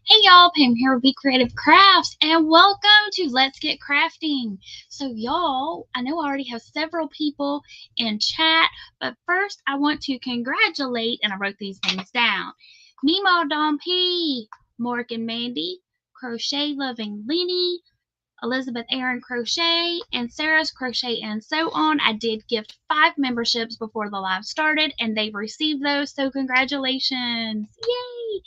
Hey y'all, Pam here with BeeCreative Crafts, and welcome to Let's Get Crafting. So y'all, I know I already have several people in chat, but first I want to congratulate, and I wrote these names down, Nemo Don P, Mark and Mandy, Crochet Loving Lenny, Elizabeth Aaron Crochet, and Sarah's Crochet and So On. I did gift 5 memberships before the live started, and they've received those, so congratulations. Yay!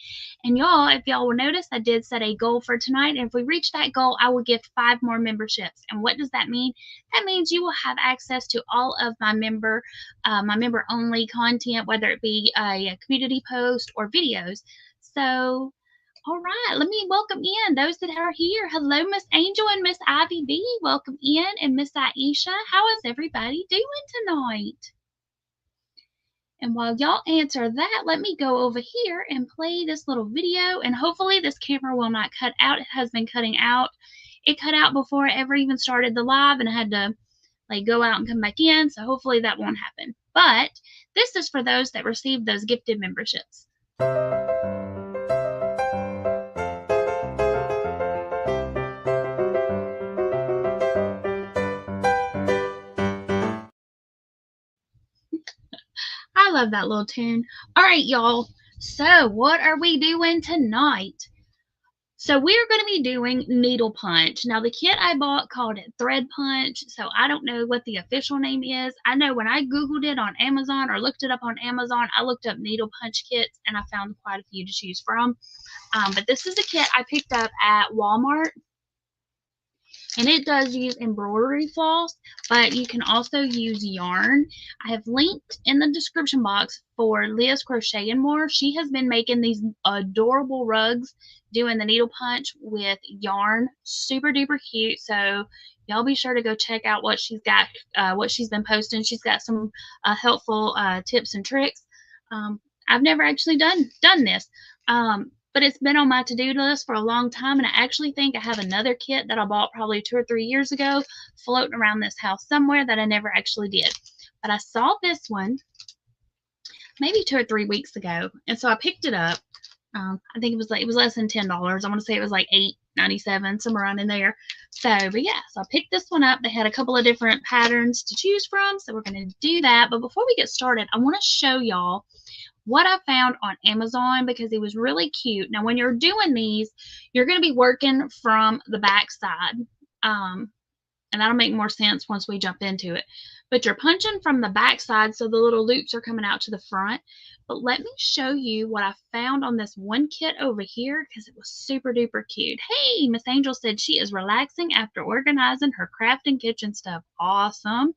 And y'all, if y'all will notice, I did set a goal for tonight, and if we reach that goal, I will gift 5 more memberships. And what does that mean? That means you will have access to all of my member-only content, whether it be a community post or videos. So all right, let me welcome in those that are here. Hello, Miss Angel and Miss Ivy B. Welcome in. And Miss Aisha, how is everybody doing tonight? And while y'all answer that, let me go over here and play this little video. And hopefully this camera will not cut out. It has been cutting out. It cut out before I ever even started the live, and I had to go out and come back in. So hopefully that won't happen. But this is for those that received those gifted memberships. I love that little tune. All right, y'all. So what are we doing tonight? So we're going to be doing needle punch. Now, the kit I bought called it thread punch, so I don't know what the official name is. I know when I Googled it on Amazon or looked it up on Amazon, I looked up needle punch kits, and I found quite a few to choose from. But this is a kit I picked up at Walmart. And it does use embroidery floss, but you can also use yarn. I have linked in the description box for Liz Crochet and More. She has been making these adorable rugs doing the needle punch with yarn. Super duper cute. So y'all be sure to go check out what she's got, what she's been posting. She's got some helpful tips and tricks. I've never actually done this. But it's been on my to-do list for a long time, and I actually think I have another kit that I bought probably 2 or 3 years ago floating around this house somewhere that I never actually did. But I saw this one maybe 2 or 3 weeks ago, and so I picked it up. I think it was less than $10. I want to say it was like $8.97, somewhere around in there. So, but yeah, so I picked this one up. They had a couple of different patterns to choose from, so we're going to do that. But before we get started, I want to show y'all what I found on Amazon because it was really cute. Now, when you're doing these, you're going to be working from the back side. And that'll make more sense once we jump into it. But you're punching from the back side, so the little loops are coming out to the front. But let me show you what I found on this one kit over here because it was super duper cute. Hey, Miss Angel said she is relaxing after organizing her craft and kitchen stuff. Awesome.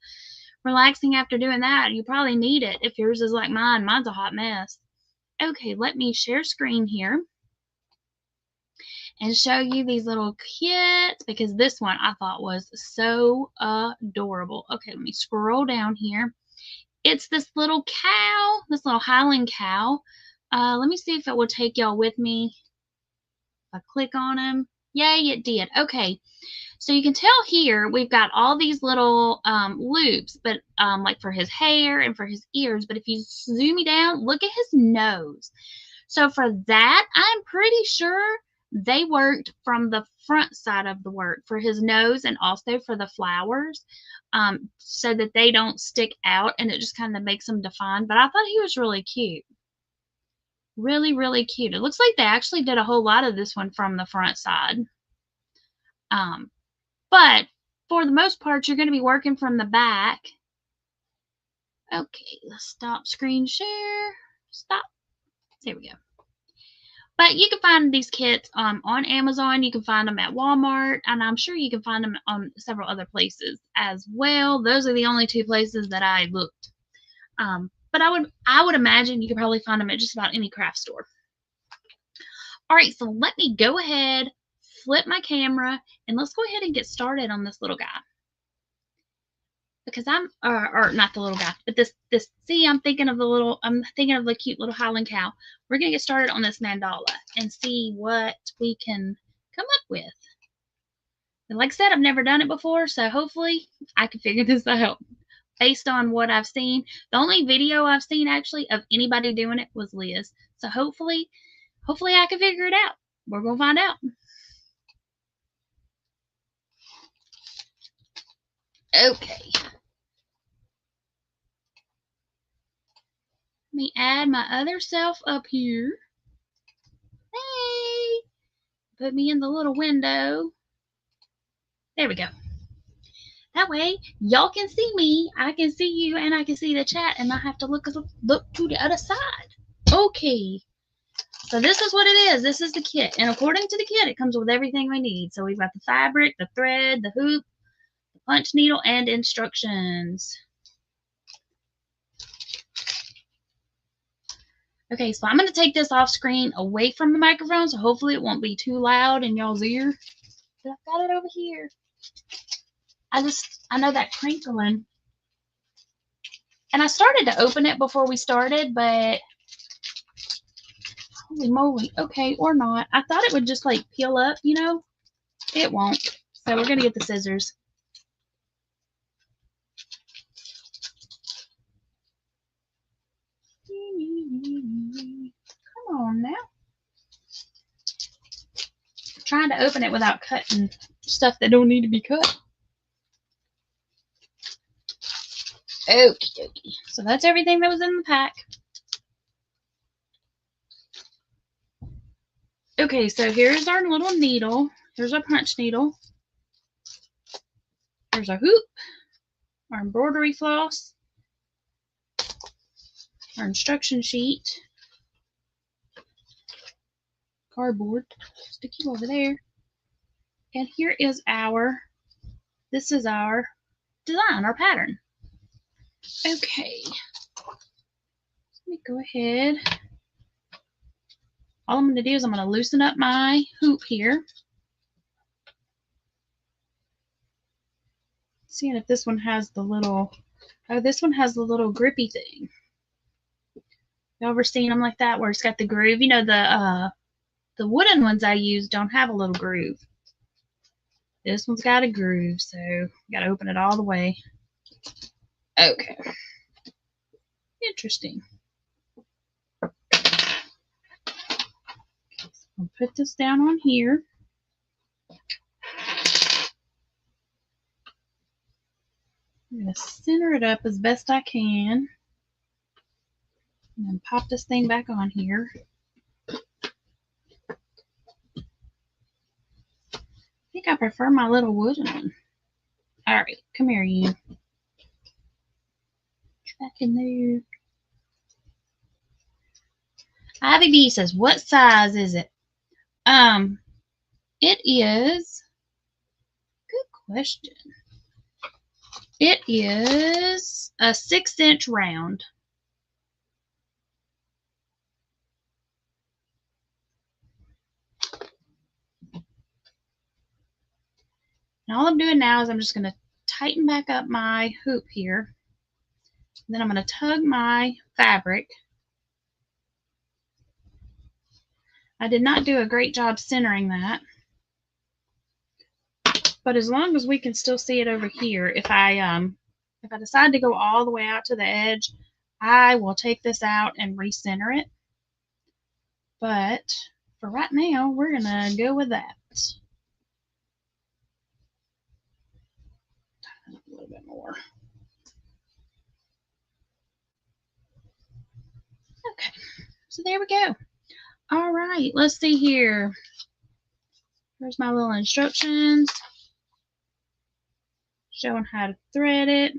Relaxing after doing that. You probably need it if yours is like mine. Mine's a hot mess. Okay, let me share screen here and show you these little kits because this one I thought was so adorable. Okay, let me scroll down here. It's this little cow, this little Highland cow. Let me see if it will take y'all with me. If I click on him. Yay, it did. Okay. So you can tell here we've got all these little loops, but like for his hair and for his ears. But if you zoom me down, look at his nose. So for that, I'm pretty sure they worked from the front side of the work for his nose and also for the flowers so that they don't stick out and it just kind of makes them defined. But I thought he was really cute. Really, really cute. It looks like they actually did a whole lot of this one from the front side. But for the most part, you're going to be working from the back. Okay, let's stop screen share. Stop. There we go. But you can find these kits on Amazon. You can find them at Walmart. And I'm sure you can find them on several other places as well. Those are the only 2 places that I looked. But I would imagine you could probably find them at just about any craft store. All right, so let me go ahead, flip my camera, and let's go ahead and get started on this little guy. Because or not the little guy, but see, I'm thinking of the cute little Highland cow. We're going to get started on this mandala and see what we can come up with. And like I said, I've never done it before, so hopefully I can figure this out based on what I've seen. The only video I've seen actually of anybody doing it was Liz. So hopefully I can figure it out. We're going to find out. Okay. Let me add my other self up here. Hey! Put me in the little window. There we go. That way, y'all can see me, I can see you, and I can see the chat, and I have to look to the other side. Okay. So this is what it is. This is the kit. And according to the kit, it comes with everything we need. So we've got the fabric, the thread, the hoop, the punch needle, and instructions. Okay, so I'm going to take this off screen away from the microphone, so hopefully it won't be too loud in y'all's ear. But I've got it over here. I know that crinkling. And I started to open it before we started, but holy moly. Okay, or not. I thought it would just like peel up, you know. It won't. So we're going to get the scissors. Come on now. I'm trying to open it without cutting stuff that don't need to be cut. Okie dokie. So that's everything that was in the pack. Okay, so here's our little needle. Here's our punch needle. There's our hoop, our embroidery floss, our instruction sheet, cardboard, stick you over there. And here is this is our design, our pattern. Okay, let me go ahead. All I'm going to do is I'm going to loosen up my hoop here. Seeing if this one has the little, this one has the little grippy thing. You ever seen them like that where it's got the groove? You know, the wooden ones I use don't have a little groove. This one's got a groove, so you got to open it all the way. Okay. Interesting. I'll put this down on here. I'm going to center it up as best I can. And then pop this thing back on here. I think I prefer my little wooden one. Alright, come here, you. Get back in there. Ivy B says, what size is it? It is, good question. It is a 6-inch round. And all I'm doing now is I'm just going to tighten back up my hoop here. And then I'm going to tug my fabric. I did not do a great job centering that. But as long as we can still see it over here, if I decide to go all the way out to the edge, I will take this out and recenter it. But for right now, we're going to go with that. Tighten up a little bit more. Okay, so there we go. All right, let's see here. Here's my little instructions showing how to thread it.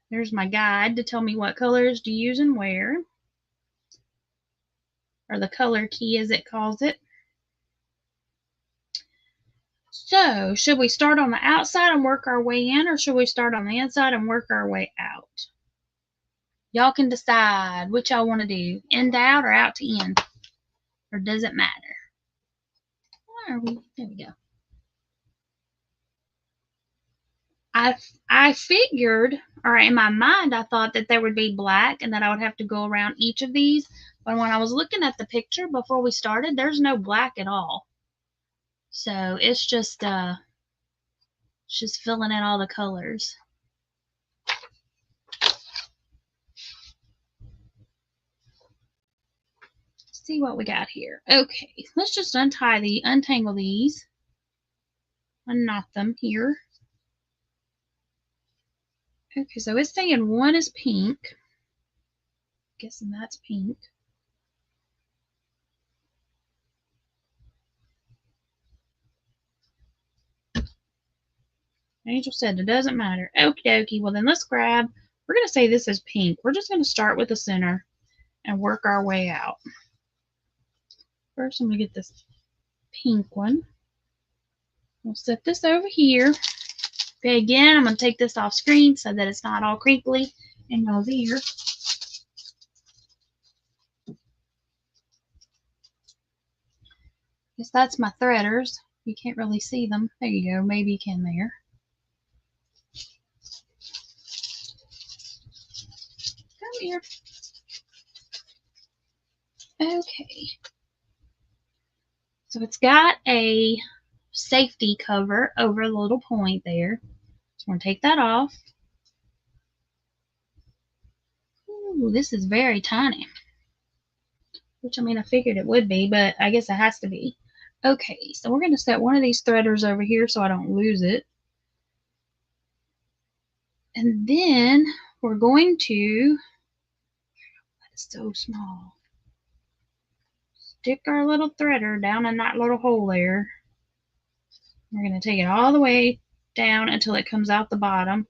There's my guide to tell me what colors to use and where, or the color key as it calls it. So, should we start on the outside and work our way in, or should we start on the inside and work our way out? Y'all can decide what y'all want to do, in to out or out to in, or does it matter? Where are we? There we go. I figured, or in my mind, I thought that there would be black and that I would have to go around each of these. But when I was looking at the picture before we started, there's no black at all. So it's just filling in all the colors. see what we got here. Okay, let's just untangle these, unknot them here. Okay, so it's saying one is pink. Guessing that's pink. Angel said it doesn't matter. Okie dokie. Well, then let's grab, we're going to say this is pink. We're just going to start with the center and work our way out. First, I'm going to get this pink one. We'll set this over here. Okay, again, I'm going to take this off screen so that it's not all crinkly in y'all's ear. Guess that's my threaders. You can't really see them. There you go. Maybe you can there. Come here. Okay. So it's got a safety cover over the little point there. So I'm going to take that off. Ooh, this is very tiny. Which, I mean, I figured it would be, but I guess it has to be. Okay, so we're going to set one of these threaders over here so I don't lose it. And then we're going to, that is so small, stick our little threader down in that little hole there. We're going to take it all the way down until it comes out the bottom.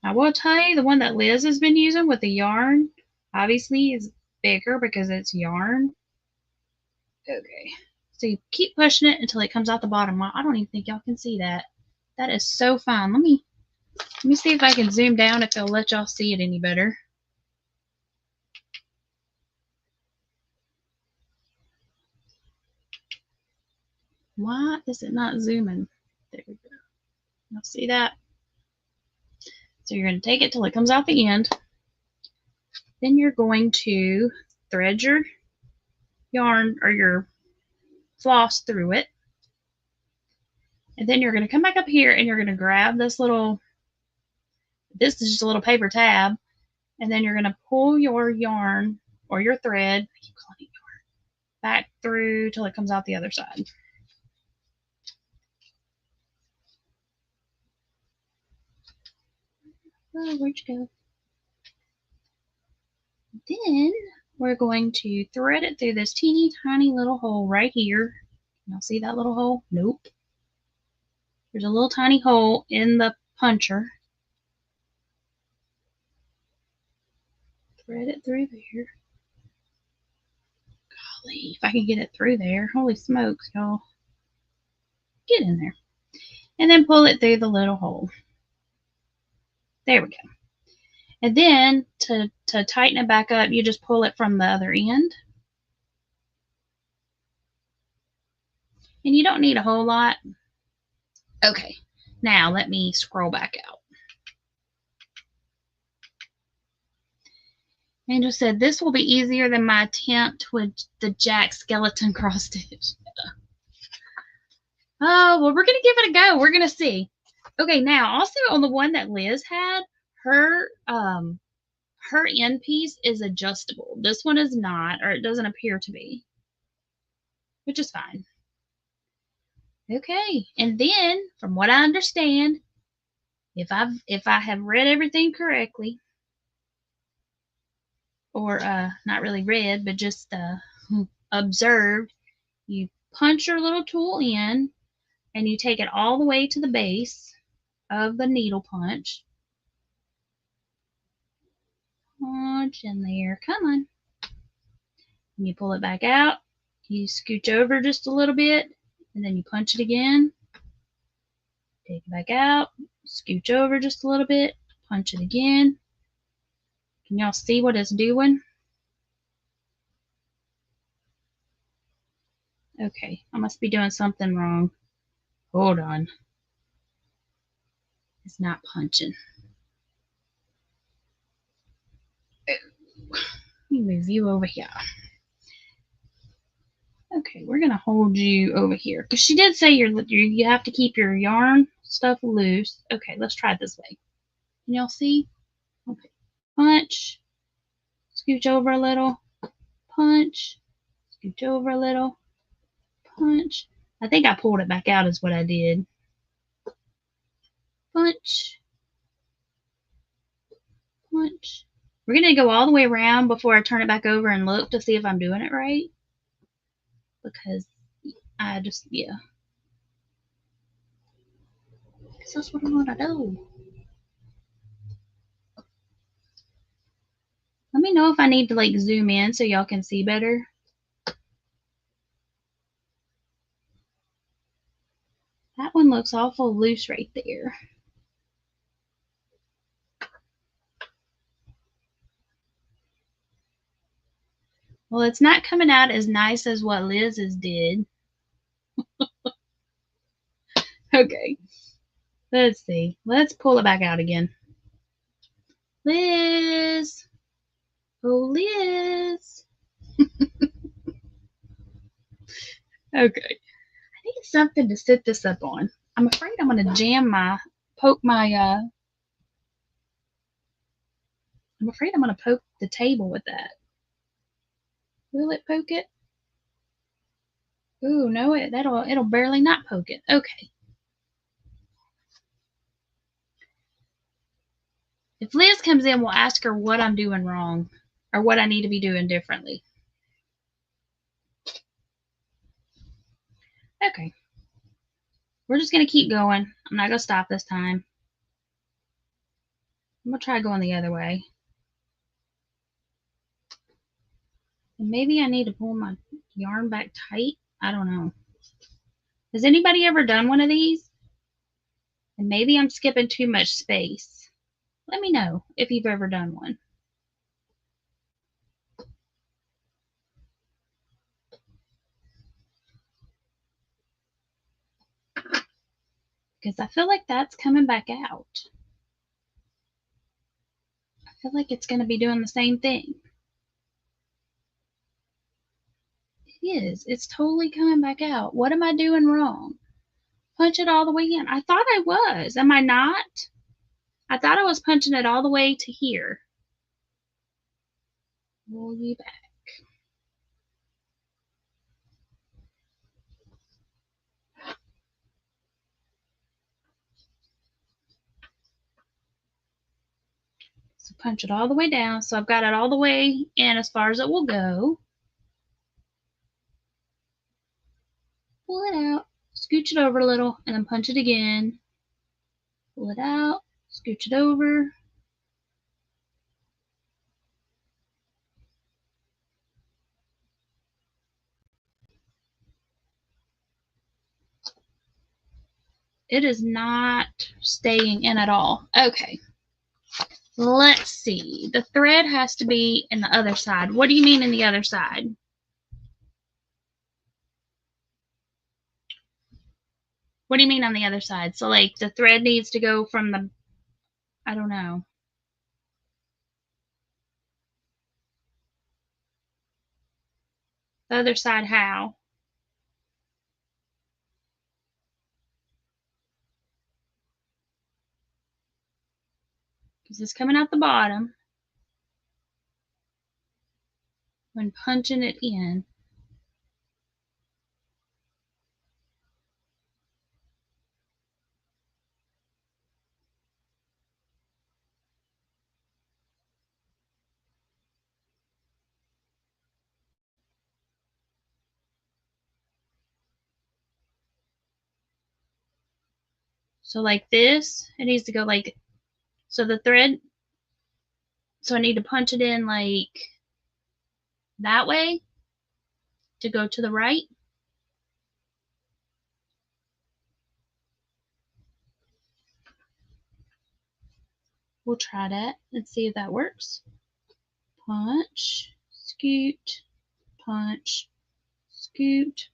I will tell you, the one that Liz has been using with the yarn, obviously is bigger because it's yarn. Okay, so you keep pushing it until it comes out the bottom. I don't even think y'all can see that. That is so fine. Let me see if I can zoom down if it'll let y'all see it any better. Why is it not zooming? There we go. Y'all see that? So you're going to take it till it comes out the end. Then you're going to thread your yarn or your floss through it. And then you're going to come back up here and you're going to grab this little, this is just a little paper tab. And then you're going to pull your yarn or your thread, I keep calling it yarn, back through till it comes out the other side. Oh, where'd you go? Then we're going to thread it through this teeny tiny little hole right here. Y'all see that little hole? Nope. There's a little tiny hole in the puncher. Thread it through there. Golly, if I can get it through there. Holy smokes, y'all. Get in there. And then pull it through the little hole. There we go. And then to tighten it back up, you just pull it from the other end. And you don't need a whole lot. Okay, now let me scroll back out. Angel said, this will be easier than my attempt with the Jack skeleton cross stitch. Oh, well, we're going to give it a go. We're going to see. Okay, now also on the one that Liz had, her end piece is adjustable. This one is not, or it doesn't appear to be, which is fine. Okay, and then from what I understand, if I have read everything correctly, or not really read, but just observed, you punch your little tool in, and you take it all the way to the base of the needle punch. Punch in there, come on. And you pull it back out, you scooch over just a little bit, and then you punch it again. Take it back out, scooch over just a little bit, punch it again. Can y'all see what it's doing? Okay, I must be doing something wrong. Hold on. It's not punching. Let me move you over here. Okay, we're gonna hold you over here because she did say you have to keep your yarn stuff loose. Okay, let's try it this way. Can y'all see? Okay, punch, scooch over a little, punch, scooch over a little, punch. I think I pulled it back out is what I did. Punch, punch. We're going to go all the way around before I turn it back over and look to see if I'm doing it right. Because I just, yeah. Because that's what I want to do. Let me know if I need to like zoom in so y'all can see better. That one looks awful loose right there. Well, it's not coming out as nice as what Liz's did. Okay. Let's see. Let's pull it back out again. Liz. Oh, Liz. Okay. I need something to sit this up on. I'm afraid I'm going to jam poke the table with that. Will it poke it? Ooh, no, it'll barely not poke it. Okay. If Liz comes in, we'll ask her what I'm doing wrong or what I need to be doing differently. Okay. We're just going to keep going. I'm not going to stop this time. I'm going to try going the other way. And maybe I need to pull my yarn back tight. I don't know. Has anybody ever done one of these? And maybe I'm skipping too much space. Let me know if you've ever done one. Because I feel like that's coming back out. I feel like it's going to be doing the same thing. It is. It's totally coming back out. What am I doing wrong? Punch it all the way in. I thought I was. Am I not? I thought I was punching it all the way to here. Roll you back. So punch it all the way down. So I've got it all the way in as far as it will go. Pull it out, scooch it over a little, and then punch it again. Pull it out, scooch it over. It is not staying in at all. Okay. Let's see. The thread has to be in the other side. What do you mean in the other side? What do you mean on the other side? So like the thread needs to go from the, I don't know. The other side how? Because it's coming out the bottom. When punching it in. So like this, it needs to go like, so the thread, so I need to punch it in like that way to go to the right. We'll try that and see if that works. Punch, scoot, punch, scoot.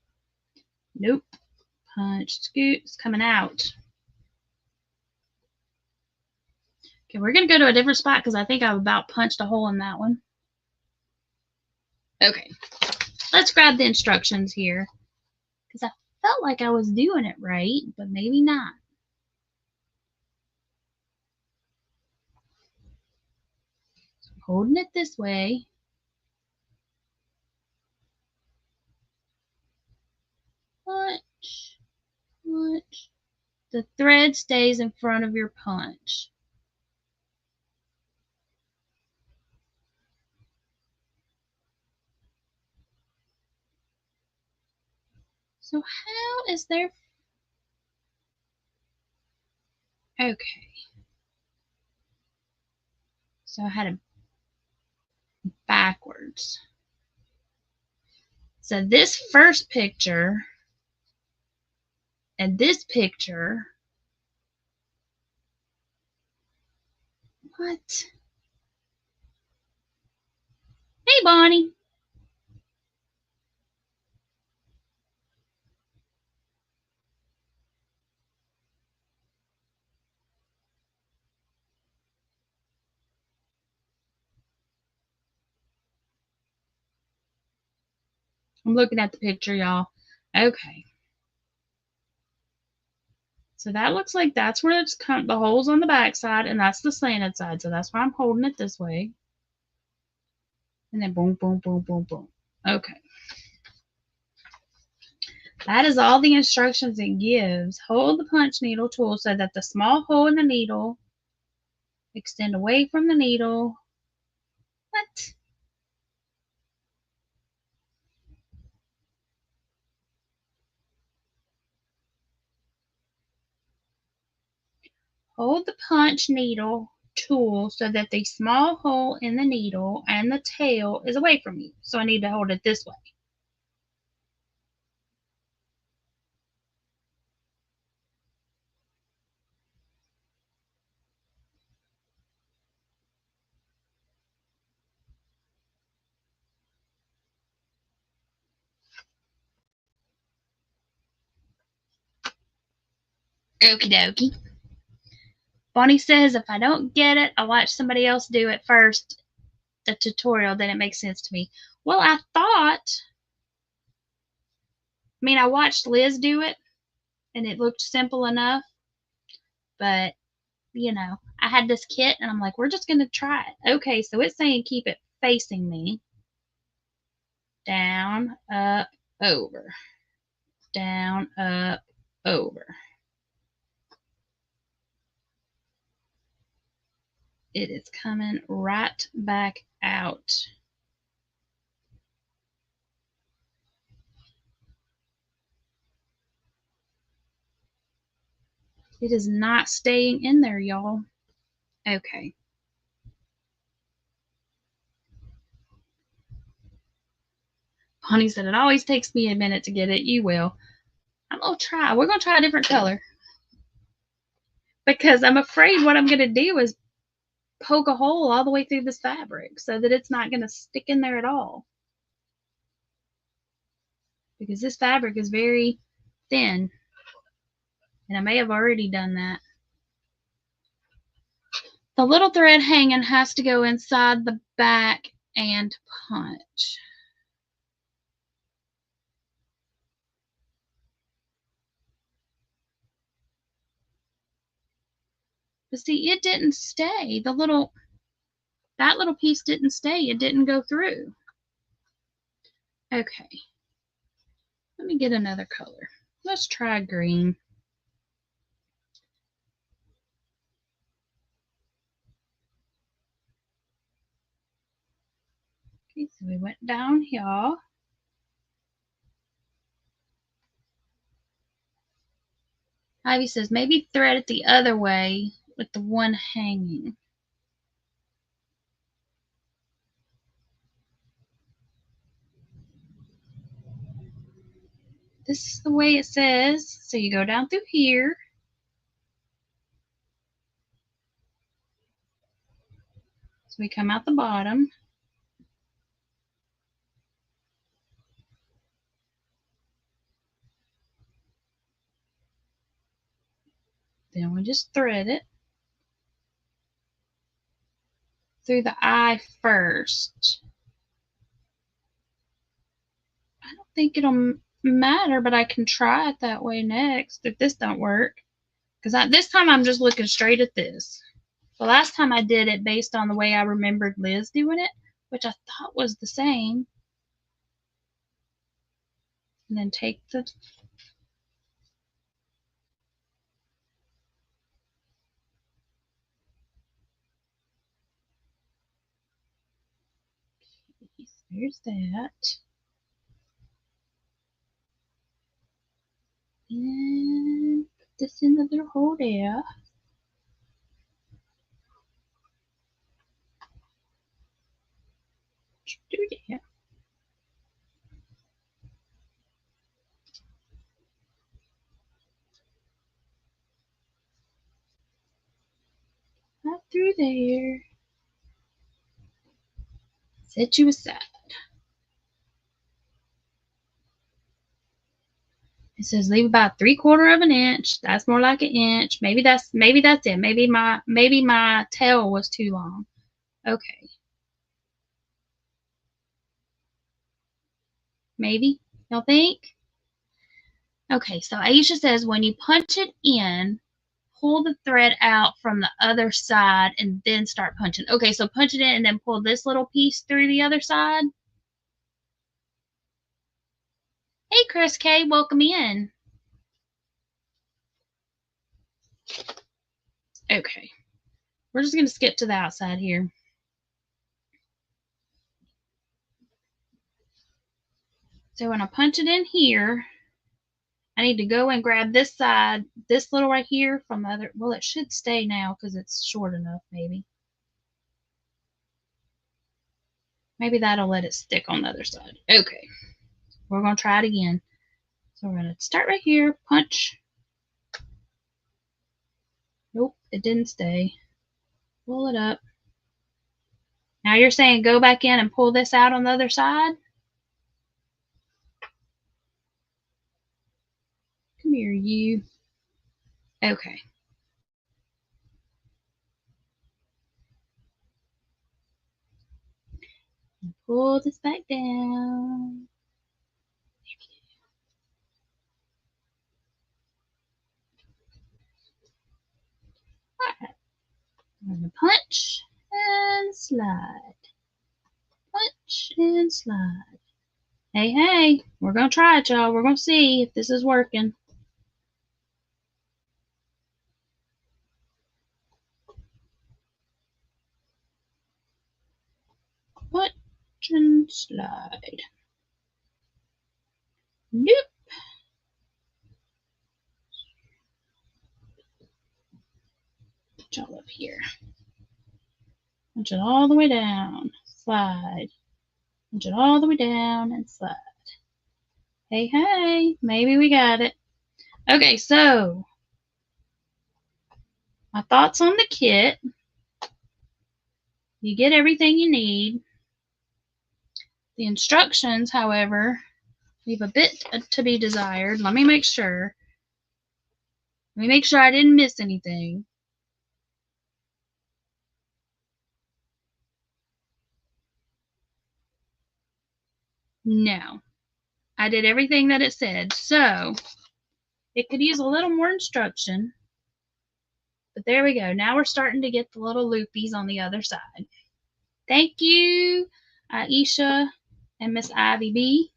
Nope. Punch, scoot. It's coming out. Okay, we're going to go to a different spot because I think I've about punched a hole in that one. Okay. Let's grab the instructions here because I felt like I was doing it right, but maybe not. So I'm holding it this way. The thread stays in front of your punch. So how is there... Okay. So I had it backwards. So this first picture and this picture... What? Hey, Bonnie. I'm looking at the picture, y'all. Okay. So that looks like that's where it's the holes on the back side, and that's the slanted side. So that's why I'm holding it this way. And then boom, boom, boom, boom, boom. Okay. That is all the instructions it gives. Hold the punch needle tool so that the small hole in the needle extend away from the needle. What? Hold the punch needle tool so that the small hole in the needle and the tail is away from you. So I need to hold it this way. Okie dokie. Bonnie says if I don't get it, I watch somebody else do it first, the tutorial, then it makes sense to me. Well, I watched Liz do it, and it looked simple enough, but, you know, I had this kit, and I'm like, we're just going to try it. Okay, so it's saying keep it facing me. Down, up, over. Down, up, over. It is coming right back out. It is not staying in there, y'all. Okay. Bonnie said it always takes me a minute to get it. You will. I'm going to try. We're going to try a different color. Because I'm afraid what I'm going to do is poke a hole all the way through this fabric so that it's not going to stick in there at all. Because this fabric is very thin. And I may have already done that. The little thread hanging has to go inside the back and punch. But see, it didn't stay. That little piece didn't stay. It didn't go through. Okay. Let me get another color. Let's try green. Okay, so we went down here. Ivy says maybe thread it the other way with the one hanging. This is the way it says. So you go down through here. So we come out the bottom. Then we just thread it through the eye first. I don't think it'll matter, but I can try it that way next if this don't work. Because this time I'm just looking straight at this. The last time I did it based on the way I remembered Liz doing it, which I thought was the same. And then take the There's that. And put this in the little hole there. Do that. Right through there. Set you aside. It says leave about 3/4 of an inch. That's more like an inch. Maybe that's it. Maybe my tail was too long. Okay. Maybe. Y'all think? Okay, so Aisha says when you punch it in, pull the thread out from the other side and then start punching. Okay, so punch it in and then pull this little piece through the other side. Hey, Chris K, welcome in. Okay, we're just going to skip to the outside here. So when I punch it in here, I need to go and grab this side, this little right here from the other. Well, it should stay now because it's short enough, maybe. Maybe that'll let it stick on the other side. Okay, we're going to try it again. So we're going to start right here, punch. Nope, it didn't stay. Pull it up. Now you're saying go back in and pull this out on the other side? Come here, you. Okay. Pull this back down. Alright. I'm going to punch and slide. Punch and slide. Hey, hey, we're going to try it, y'all. We're going to see if this is working. Punch and slide. Nope. Put y'all up here. Punch it all the way down. Slide. Punch it all the way down and slide. Hey, hey, maybe we got it. Okay, so my thoughts on the kit. You get everything you need. The instructions, however, leave a bit to be desired. Let me make sure. Let me make sure I didn't miss anything. No. I did everything that it said. So, it could use a little more instruction. But there we go. Now we're starting to get the little loopies on the other side. Thank you, Aisha and Miss Ivy B.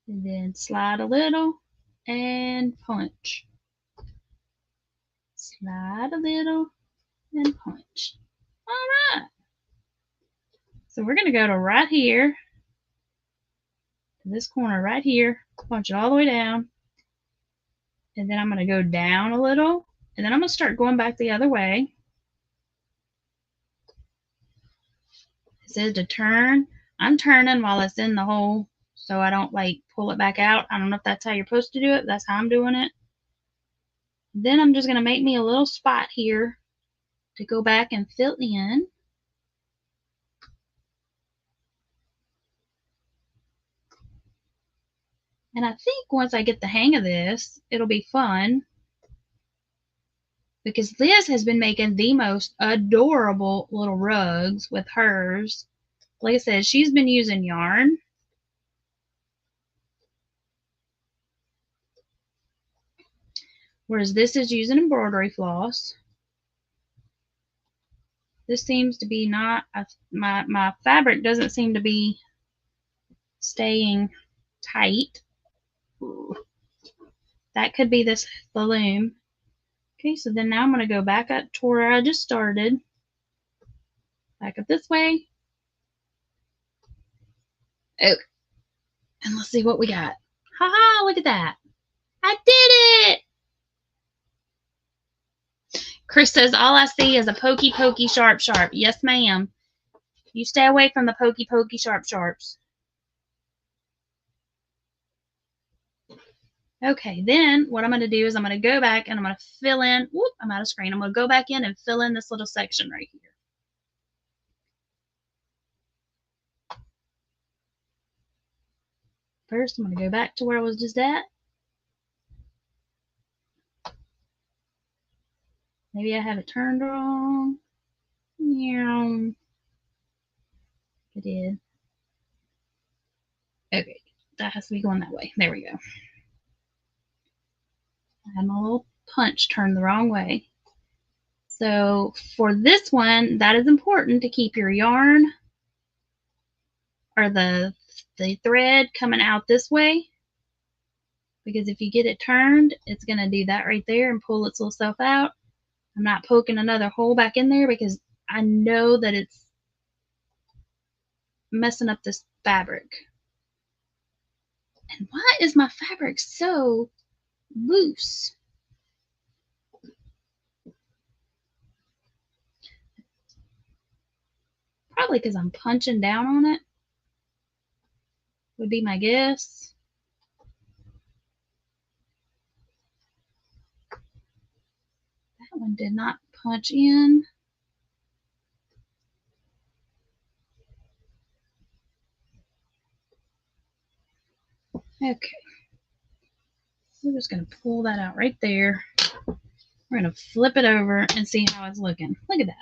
And then slide a little and punch. Slide a little and punch. All right. So we're going to go to right here, to this corner right here, punch it all the way down. And then I'm going to go down a little, and then I'm going to start going back the other way. It says to turn. I'm turning while it's in the hole so I don't like pull it back out. I don't know if that's how you're supposed to do it. That's how I'm doing it. Then I'm just going to make me a little spot here to go back and fill in. And I think once I get the hang of this, it'll be fun. Because Liz has been making the most adorable little rugs with hers. Like I said, she's been using yarn. Whereas this is using embroidery floss. This seems to be not, my fabric doesn't seem to be staying tight. That could be the loom. Okay, so then now I'm going to go back up to where I just started. Back up this way. Okay. And let's see what we got. Haha, look at that. I did it. Chris says, all I see is a pokey, pokey, sharp, sharp. Yes, ma'am. You stay away from the pokey, pokey, sharp, sharps. Okay, then what I'm going to do is I'm going to go back and I'm going to fill in. Whoop, I'm out of screen. I'm going to go back in and fill in this little section right here. First, I'm going to go back to where I was just at. Maybe I have it turned wrong. Yeah, I did. Okay, that has to be going that way. There we go. I had my little punch turned the wrong way. So for this one, that is important to keep your yarn or the thread coming out this way, because if you get it turned, it's going to do that right there and pull its little self out. I'm not poking another hole back in there because I know that it's messing up this fabric. And why is my fabric so loose? Probably because I'm punching down on it, would be my guess. That one did not punch in. Okay. We're just going to pull that out right there. We're going to flip it over and see how it's looking. Look at that.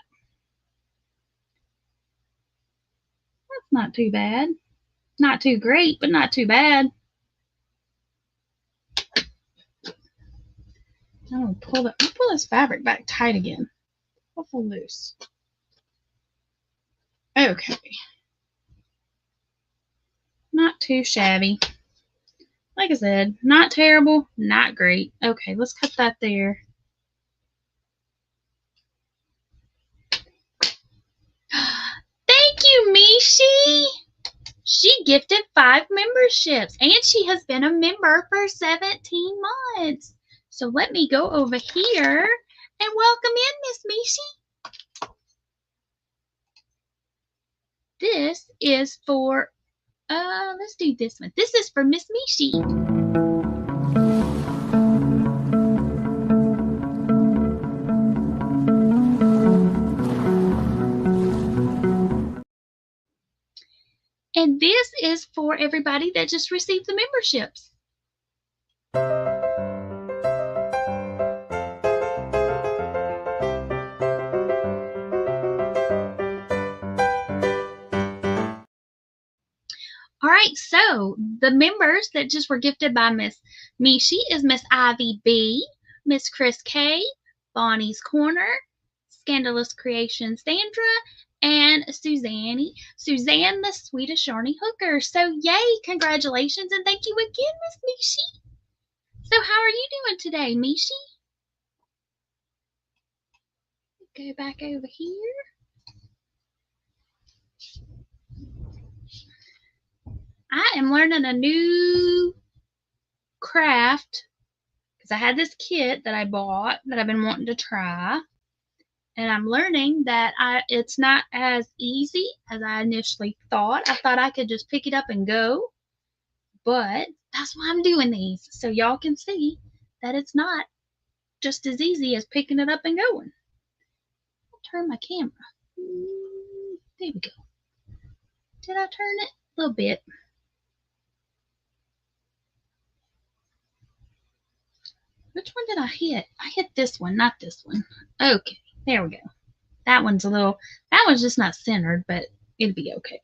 That's not too bad. Not too great, but not too bad. I'm going to pull this fabric back tight again. Pull loose. Okay. Not too shabby. Like I said, not terrible, not great. Okay, let's cut that there. Thank you, Mishi. She gifted 5 memberships, and she has been a member for 17 months. So let me go over here and welcome in Miss Mishi. This is for, let's do this one. This is for Miss Mishi. And this is for everybody that just received the memberships. All right, so the members that just were gifted by Miss Mishi is Miss Ivy B, Miss Chris K, Bonnie's Corner, Scandalous Creation Sandra, and Suzanne the Swedish Yarny Hooker. So yay, congratulations, and thank you again, Miss Mishi. So how are you doing today, Mishi? Go back over here. I am learning a new craft because I had this kit that I bought that I've been wanting to try. And I'm learning that it's not as easy as I initially thought. I thought I could just pick it up and go. But that's why I'm doing these. So y'all can see that it's not just as easy as picking it up and going. I'll turn my camera. There we go. Did I turn it? A little bit. Which one did I hit? I hit this one, not this one. Okay, there we go. That one's just not centered, but it'll be okay.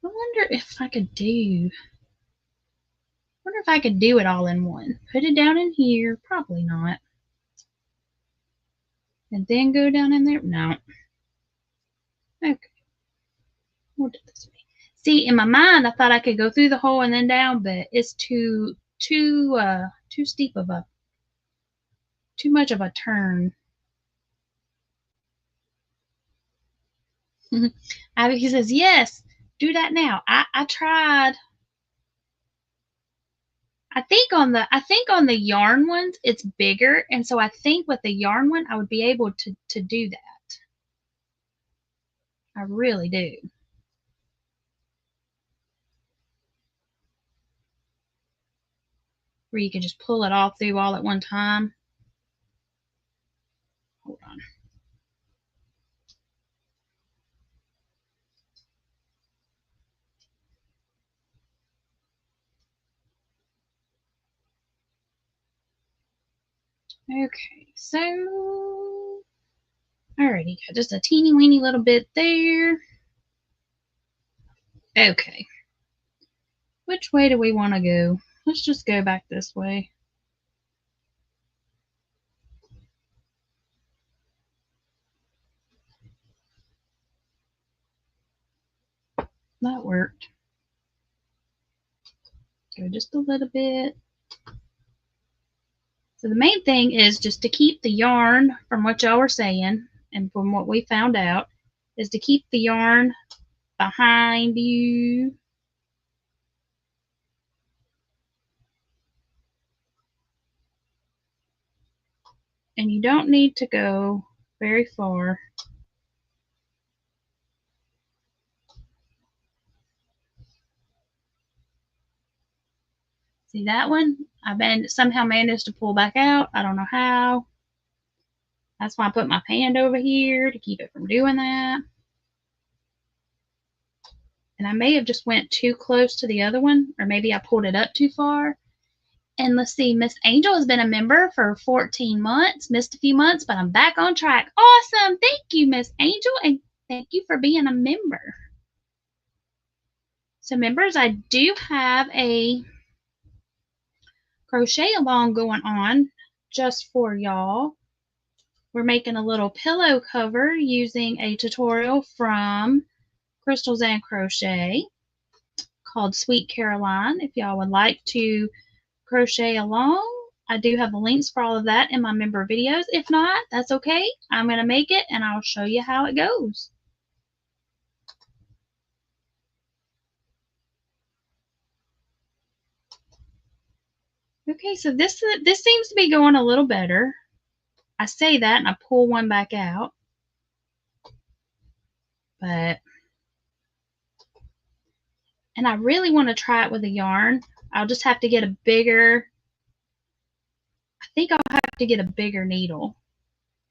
I wonder if I could do it all in one. Put it down in here. Probably not. And then go down in there. No. Okay. We'll do it this way. See, in my mind, I thought I could go through the hole and then down, but it's too steep of too much of a turn. Ivy says, yes, do that now. I tried. I think on the yarn ones it's bigger, and so I think with the yarn one I would be able to do that. I really do. Where you can just pull it all through all at one time. Hold on. Okay, so alrighty, got just a teeny weeny little bit there. Okay. Which way do we want to go? Let's just go back this way. That worked. Go just a little bit. So the main thing is just to keep the yarn, from what y'all were saying and from what we found out, is to keep the yarn behind you. And you don't need to go very far. See that one? I somehow managed to pull back out. I don't know how. That's why I put my hand over here to keep it from doing that. And I may have just went too close to the other one, or maybe I pulled it up too far. And let's see, Miss Angel has been a member for 14 months, missed a few months, but I'm back on track. Awesome. Thank you, Miss Angel, and thank you for being a member. So members, I do have a crochet along going on just for y'all. We're making a little pillow cover using a tutorial from Crystals and Crochet called Sweet Caroline. If y'all would like to crochet along, I do have the links for all of that in my member videos. If not, that's okay. I'm going to make it and I'll show you how it goes. Okay, so this seems to be going a little better. I say that and I pull one back out. And I really want to try it with a yarn. I'll just have to get a bigger, I think I'll have to get a bigger needle,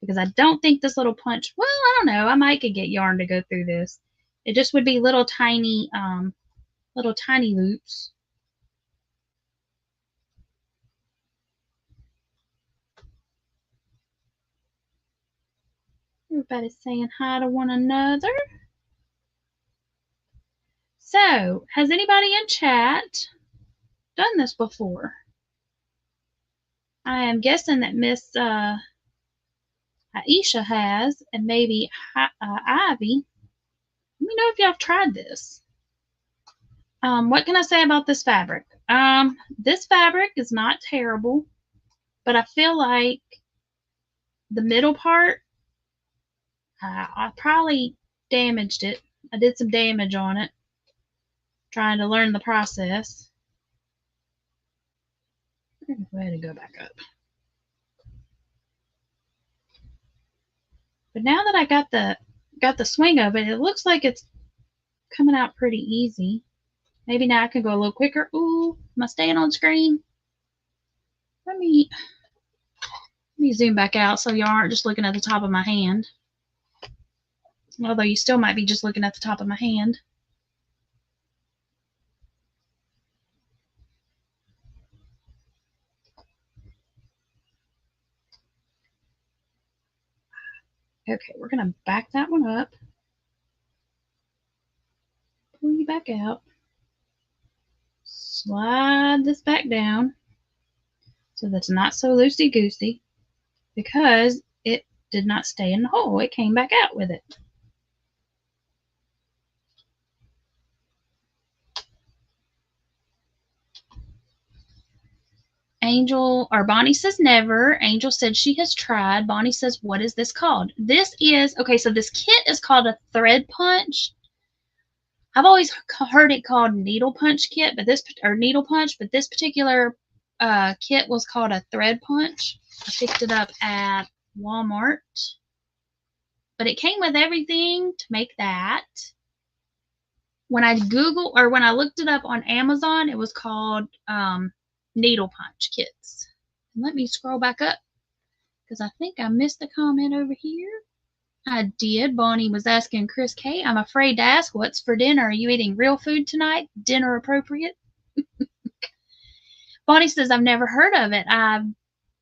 because I don't think this little punch, well, I don't know, I might could get yarn to go through this. It just would be little tiny loops. Everybody's saying hi to one another. So, has anybody in chat done this before? I am guessing that Miss Aisha has, and maybe Ivy. Let me know if y'all have tried this. What can I say about this fabric? This fabric is not terrible, but I feel like the middle part, I probably damaged it. I did some damage on it, trying to learn the process. Go ahead and go back up. But now that I got the swing of it, it looks like it's coming out pretty easy. Maybe now I can go a little quicker. Ooh, am I staying on screen? Let me zoom back out so y'all aren't just looking at the top of my hand. Although you still might be just looking at the top of my hand. Okay, we're going to back that one up. Pull you back out. Slide this back down so that's not so loosey-goosey, because it did not stay in the hole. It came back out with it. Angel, or Bonnie says never. Angel said she has tried. Bonnie says, what is this called? This is, okay, so this kit is called a thread punch. I've always heard it called needle punch kit, but needle punch, but this particular kit was called a thread punch. I picked it up at Walmart, but it came with everything to make that. When I looked it up on Amazon, it was called needle punch kits. And let me scroll back up because I think I missed a comment over here. I did. Bonnie was asking Chris K. I'm afraid to ask, what's for dinner? Are you eating real food tonight? Dinner appropriate? Bonnie says, I've never heard of it.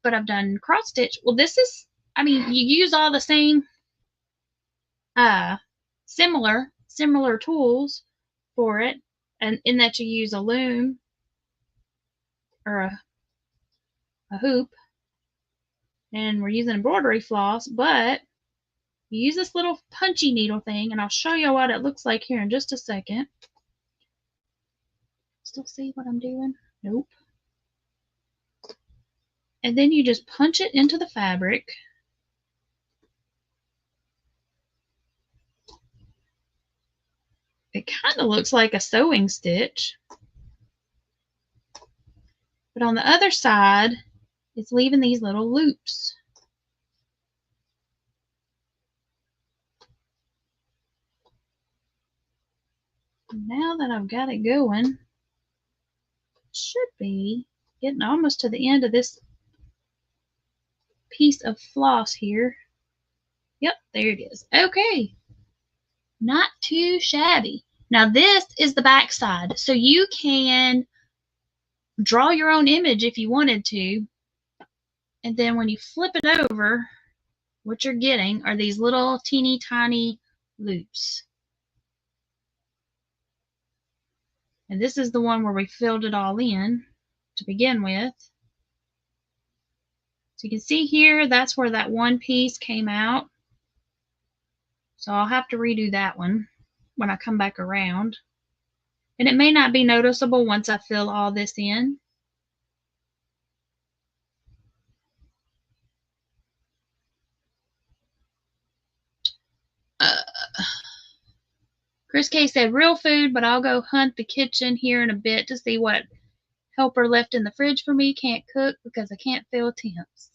But I've done cross stitch. Well, this is, I mean, you use all the same similar tools for it, and in that you use a loom or a hoop, and we're using embroidery floss, but you use this little punchy needle thing, and I'll show you what it looks like here in just a second. Still see what I'm doing? Nope. And then you just punch it into the fabric. It kind of looks like a sewing stitch. But on the other side, it's leaving these little loops. Now that I've got it going, it should be getting almost to the end of this piece of floss here. Yep, there it is. Okay, not too shabby. Now this is the back side, so you can draw your own image if you wanted to, and then when you flip it over, what you're getting are these little teeny tiny loops. And this is the one where we filled it all in to begin with. So you can see here, that's where that one piece came out. So I'll have to redo that one when I come back around. And it may not be noticeable once I fill all this in. Chris K said, real food, but I'll go hunt the kitchen here in a bit to see what helper left in the fridge for me. Can't cook because I can't fill temps.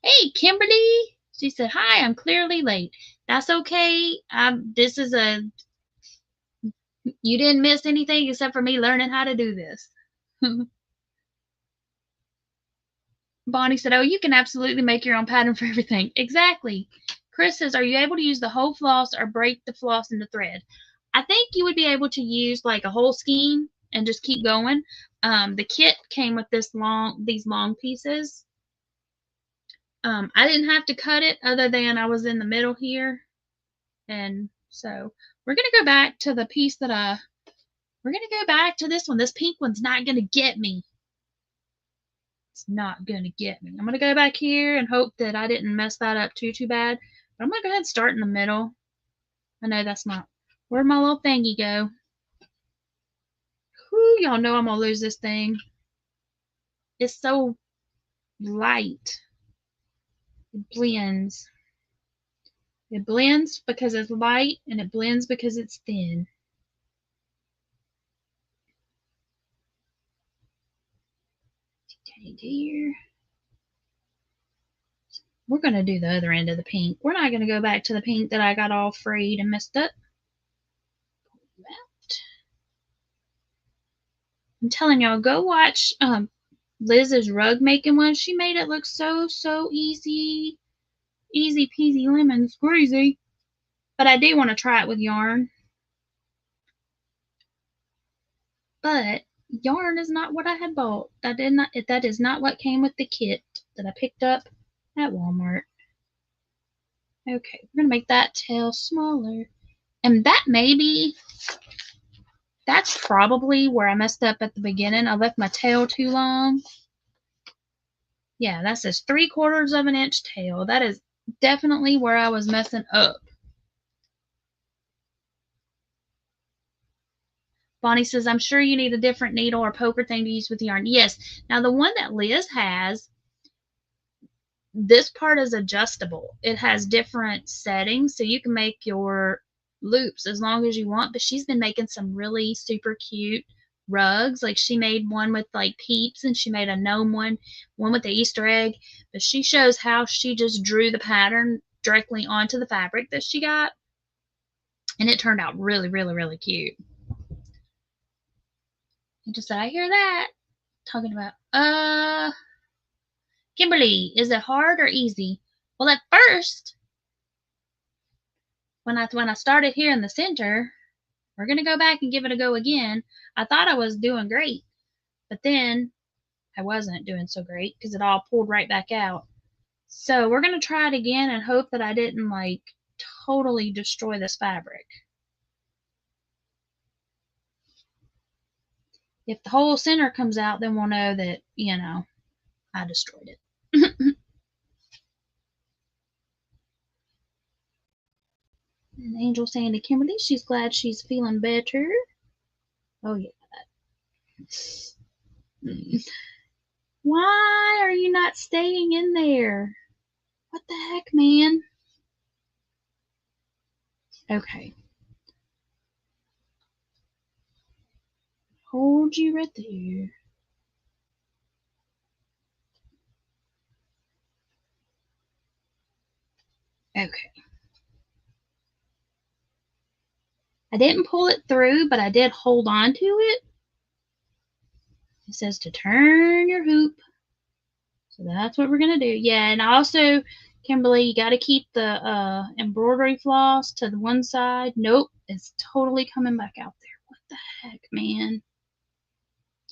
Hey, Kimberly. She said, hi, I'm clearly late. That's okay. You didn't miss anything except for me learning how to do this. Bonnie said, oh, you can absolutely make your own pattern for everything. Exactly. Chris says, are you able to use the whole floss or break the floss into thread? I think you would be able to use like a whole skein and just keep going. The kit came with these long pieces. I didn't have to cut it other than I was in the middle here. And so we're going to go back to the piece we're going to go back to this one. This pink one's not going to get me. It's not going to get me. I'm going to go back here and hope that I didn't mess that up too bad. But I'm going to go ahead and start in the middle. I know that's not. Where'd my little thingy go? Whew, y'all know I'm going to lose this thing. It's so light. It blends. It blends because it's light, and it blends because it's thin. Okay, dear. We're going to do the other end of the pink. We're not going to go back to the pink that I got all frayed and messed up. I'm telling y'all, go watch Liz's rug making one. She made it look so easy. Easy peasy lemon squeezy. But I do want to try it with yarn. But yarn is not what I had bought. That is not what came with the kit that I picked up at Walmart. Okay, we're going to make that tail smaller. And that's probably where I messed up at the beginning. I left my tail too long. Yeah, that says 3/4 of an inch tail. That is definitely where I was messing up. Bonnie says, I'm sure you need a different needle or poker thing to use with yarn. Yes. Now, the one that Liz has, this part is adjustable. It has different settings, so you can make your loops as long as you want. But she's been making some really super cute rugs. Like, she made one with like peeps, and she made a gnome one with the Easter egg. But she shows how she just drew the pattern directly onto the fabric that she got, and it turned out really, really, really cute. And just said, I hear that. Talking about, Kimberly, is it hard or easy? Well, at first, when I started here in the center, we're going to go back and give it a go again. I thought I was doing great, but then I wasn't doing so great because it all pulled right back out. So we're going to try it again and hope that I didn't like totally destroy this fabric. If the whole center comes out, then we'll know that, you know, I destroyed it. And Angel saying to Kimberly, she's glad she's feeling better. Oh, yeah. Why are you not staying in there? What the heck, man? Okay. Hold you right there. Okay. I didn't pull it through, but I did hold on to it. It says to turn your hoop. So that's what we're going to do. Yeah, and also, Kimberly, you got to keep the embroidery floss to the one side. Nope, it's totally coming back out there. What the heck, man?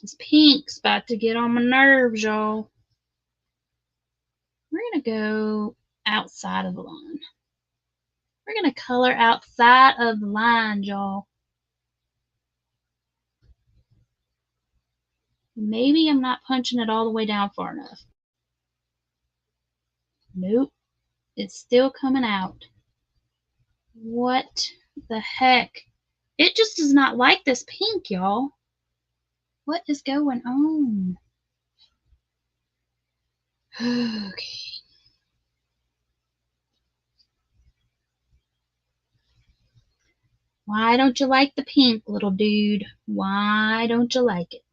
This pink's about to get on my nerves, y'all. We're going to go outside of the line. We're going to color outside of the line, y'all. Maybe I'm not punching it all the way down far enough. Nope. It's still coming out. What the heck? It just does not like this pink, y'all. What is going on? Okay. Why don't you like the pink, little dude? Why don't you like it?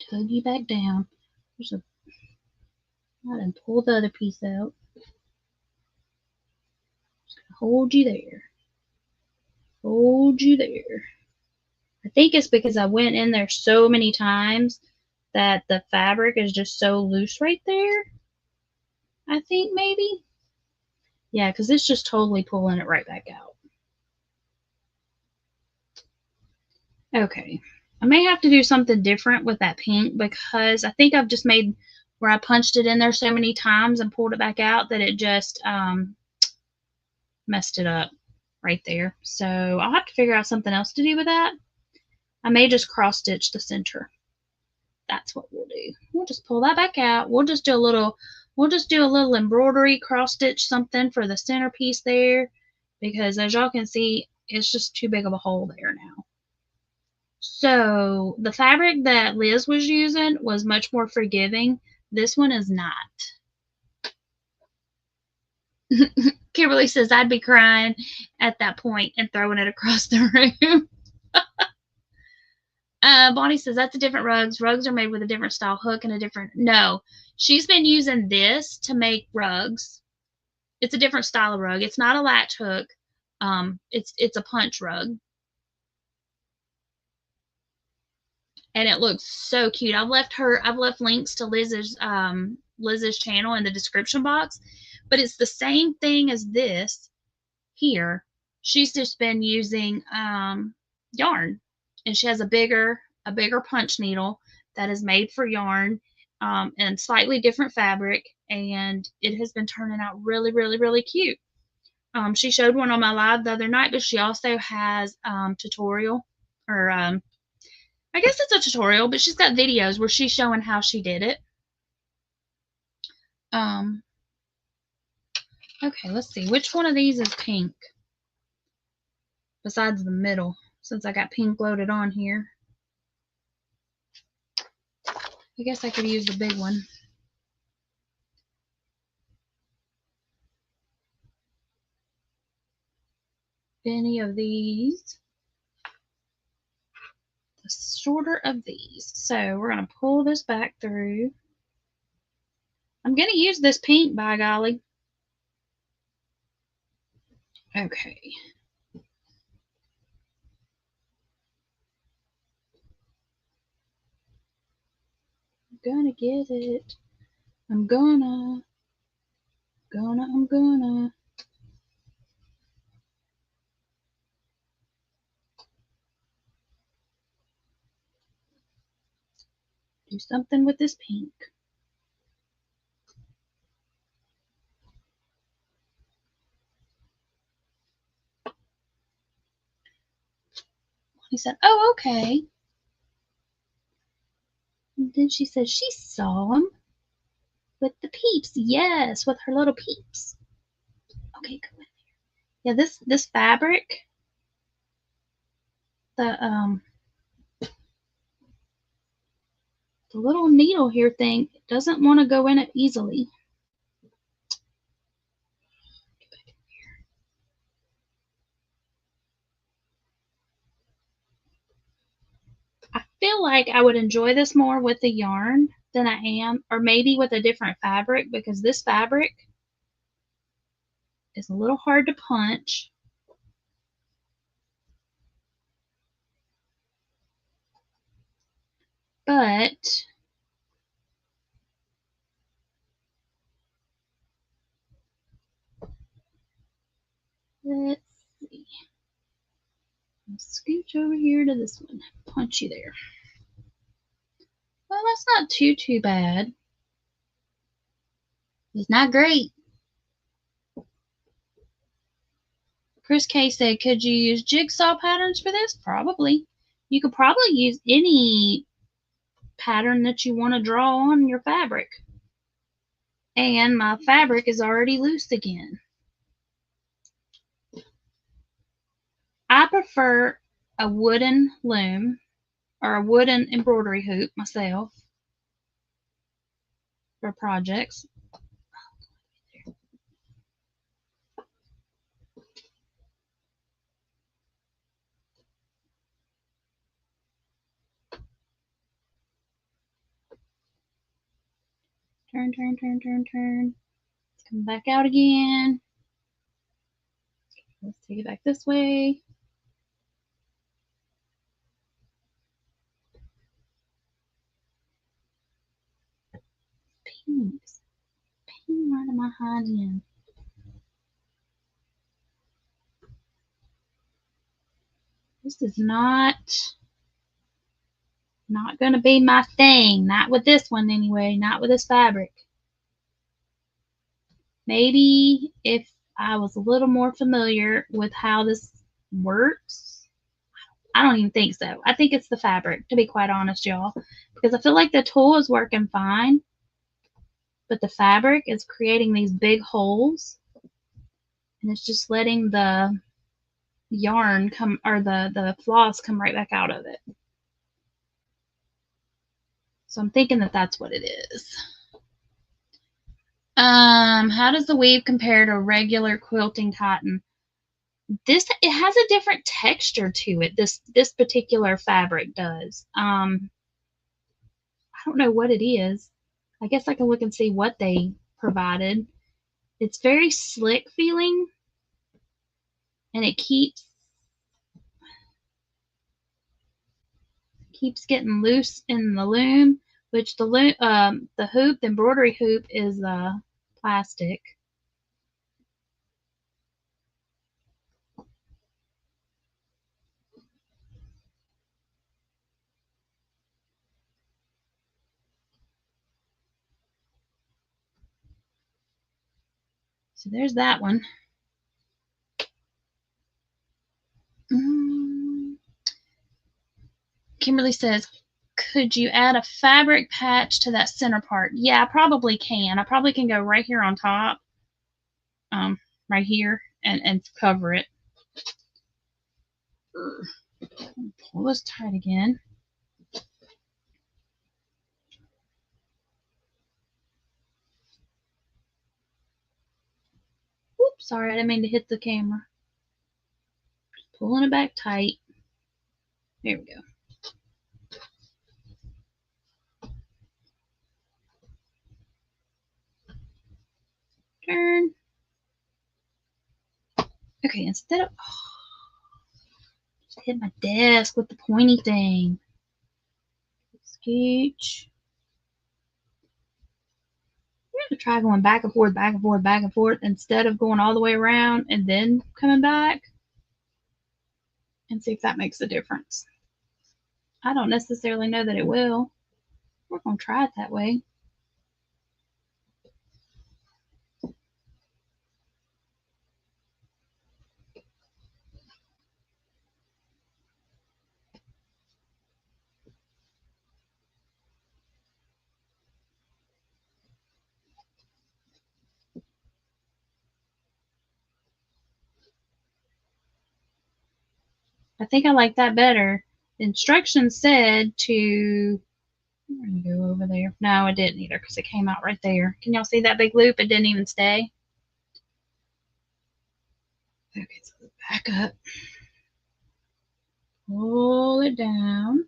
Tug you back down. There's a... I done pull the other piece out. Just gonna hold you there. Hold you there. I think it's because I went in there so many times that the fabric is just so loose right there. I think maybe. Yeah, because it's just totally pulling it right back out. Okay. I may have to do something different with that pink because I think I've just made where I punched it in there so many times and pulled it back out that it just messed it up right there. So I'll have to figure out something else to do with that. I may just cross stitch the center. That's what we'll do. We'll just pull that back out. We'll just do a little embroidery cross stitch something for the centerpiece there because as y'all can see, it's just too big of a hole there now. So the fabric that Liz was using was much more forgiving. This one is not. Kimberly says I'd be crying at that point and throwing it across the room. Bonnie says that's a different rugs. Rugs are made with a different style hook and a different... No, she's been using this to make rugs. It's a different style of rug. It's not a latch hook. It's a punch rug. And it looks so cute. I've left links to Liz's channel in the description box, but it's the same thing as this here. She's just been using yarn, and she has a bigger punch needle that is made for yarn and slightly different fabric, and it has been turning out really, really, really cute. She showed one on my live the other night, but she also has tutorial or I guess it's a tutorial, but she's got videos where she's showing how she did it. Okay, let's see. Which one of these is pink? besides the middle, since I got pink loaded on here. I guess I could use the big one. Any of these. The shorter of these. So we're going to pull this back through. I'm going to use this pink, by golly. Okay. I'm gonna get it. I'm gonna. Do something with this pink. He said, oh, okay. And then she said she saw him with the peeps. Yes, with her little peeps. Okay, go in there. Yeah, this fabric, the little needle here thing doesn't want to go in it easily. I feel like I would enjoy this more with the yarn than I am, or maybe with a different fabric, because this fabric is a little hard to punch. But let's see. Let's scooch over here to this one. Punch you there. Well, that's not too bad. It's not great. Chris K said, could you use jigsaw patterns for this? Probably. You could probably use any pattern that you want to draw on your fabric. And my fabric is already loose again. I prefer a wooden loom or a wooden embroidery hoop myself for projects. Turn. Let's come back out again. Let's take it back this way. Pins. Pin right in my hind end. This is not going to be my thing. Not with this one anyway. Not with this fabric. Maybe if I was a little more familiar with how this works. I don't even think so. I think it's the fabric, to be quite honest, y'all. Because I feel like the tool is working fine. But the fabric is creating these big holes. And it's just letting the yarn come, or the floss come right back out of it. So I'm thinking that that's what it is. How does the weave compare to regular quilting cotton? It has a different texture to it. This particular fabric does. I don't know what it is. I guess I can look and see what they provided. It's very slick feeling, and it keeps getting loose in the loom, which the hoop, the embroidery hoop, is plastic. So there's that one. Kimberly says, could you add a fabric patch to that center part? Yeah, I probably can. I probably can go right here on top, right here, and cover it. Pull this tight again. Oops, sorry, I didn't mean to hit the camera. Just pulling it back tight. There we go. Turn. Okay, instead of just hit my desk with the pointy thing. Scooch. I'm gonna try going back and forth, back and forth, back and forth instead of going all the way around and then coming back, and see if that makes a difference. I don't necessarily know that it will. We're gonna try it that way. I think I like that better. The instructions said to, I'm going to go over there. No, it didn't either because it came out right there. Can y'all see that big loop? It didn't even stay. Okay, so back up. Pull it down.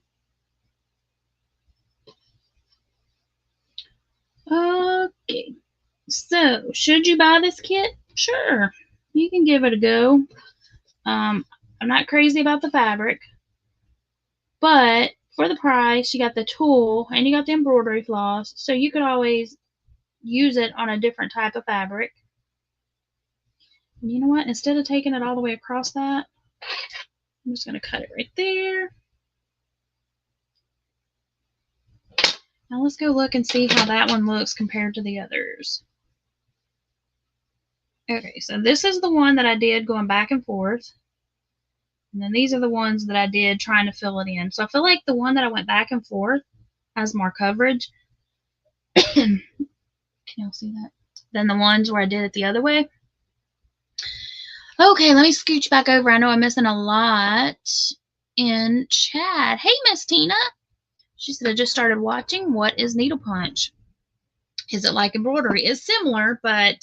Okay. So, should you buy this kit? Sure. You can give it a go. I'm not crazy about the fabric, but for the price, you got the tool and you got the embroidery floss, so you could always use it on a different type of fabric. And you know what? Instead of taking it all the way across that, I'm just going to cut it right there. Now let's go look and see how that one looks compared to the others. Okay, so this is the one that I did going back and forth. And then these are the ones that I did trying to fill it in. So I feel like the one that I went back and forth has more coverage. Can y'all see that? Than the ones where I did it the other way. Okay, let me scooch back over. I know I'm missing a lot in chat. Hey, Miss Tina. She said, I just started watching. What is needle punch? Is it like embroidery? It's similar, but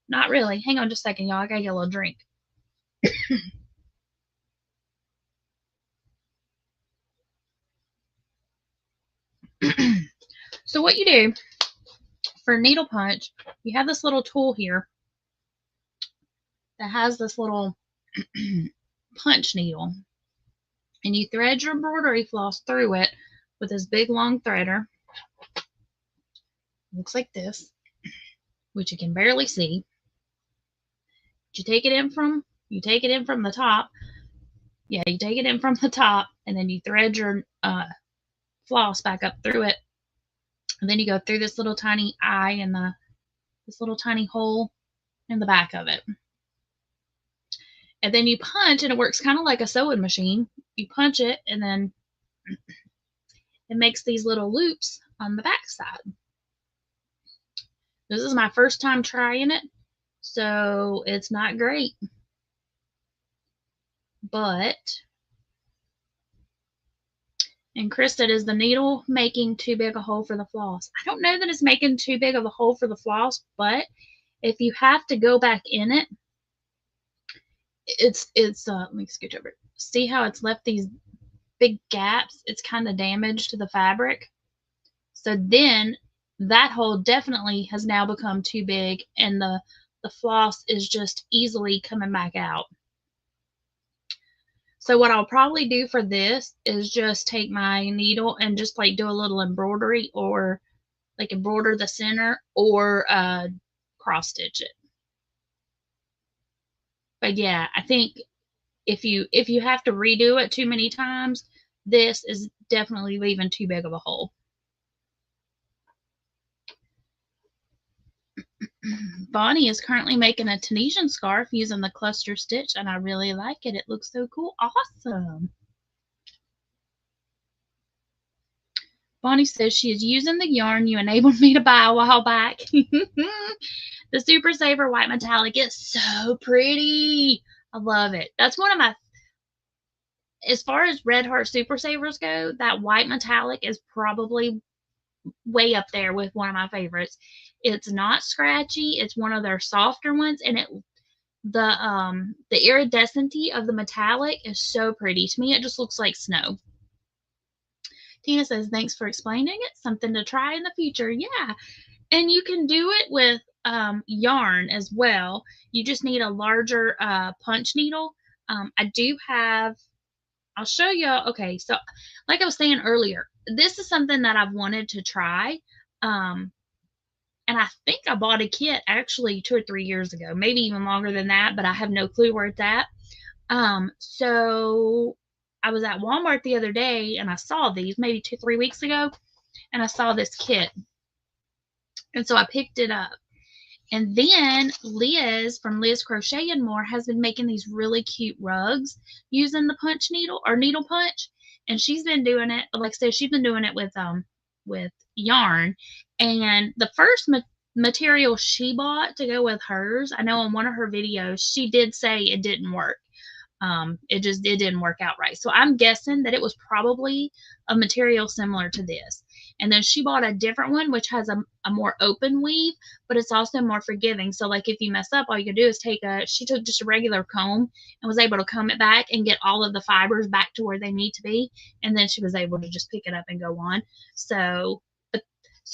not really. Hang on just a second, y'all. I gotta get a little drink. So what you do for needle punch, you have this little tool here that has this little punch needle, and you thread your embroidery floss through it with this big long threader. Looks like this, which you can barely see. You take it in from the top. Yeah, you take it in from the top, and then you thread your floss back up through it, and then you go through this little tiny eye and this little tiny hole in the back of it, and then you punch, and it works kind of like a sewing machine. You punch it, and then it makes these little loops on the back side. This is my first time trying it, so it's not great, but, and Chris said, is the needle making too big a hole for the floss? I don't know that it's making too big of a hole for the floss, but if you have to go back in it, it's let me scooch over. See how it's left these big gaps? It's kind of damaged to the fabric. So then that hole definitely has now become too big, and the floss is just easily coming back out. So what I'll probably do for this is just take my needle and just like do a little embroidery, or like embroider the center, or cross stitch it. But yeah, I think if you have to redo it too many times, this is definitely leaving too big of a hole. Bonnie is currently making a Tunisian scarf using the cluster stitch, and I really like it. It looks so cool. Awesome. Bonnie says she is using the yarn you enabled me to buy a while back. The Super Saver White Metallic is so pretty. I love it. That's one of my as far as Red Heart Super Savers go, that white metallic is probably way up there with one of my favorites. It's not scratchy. It's one of their softer ones, and the iridescency of the metallic is so pretty. To me, it just looks like snow. Tina says, thanks for explaining it. Something to try in the future. Yeah. And you can do it with yarn as well. You just need a larger punch needle. I do have, I'll show you. Okay, so like I was saying earlier, this is something that I've wanted to try. And I think I bought a kit actually 2 or 3 years ago, maybe even longer than that, but I have no clue where it's at. So I was at Walmart the other day and I saw these maybe 2, 3 weeks ago, and I saw this kit. And so I picked it up. And then Liz from Liz Crochet and More has been making these really cute rugs using the punch needle or needle punch. And she's been doing it, like I said, she's been doing it with yarn. And the first material she bought to go with hers, I know in one of her videos, she did say it didn't work. It didn't work out right. So I'm guessing that it was probably a material similar to this. And then she bought a different one, which has a more open weave, but it's also more forgiving. So like if you mess up, all you can do is she took just a regular comb and was able to comb it back and get all of the fibers back to where they need to be. And then she was able to just pick it up and go on. So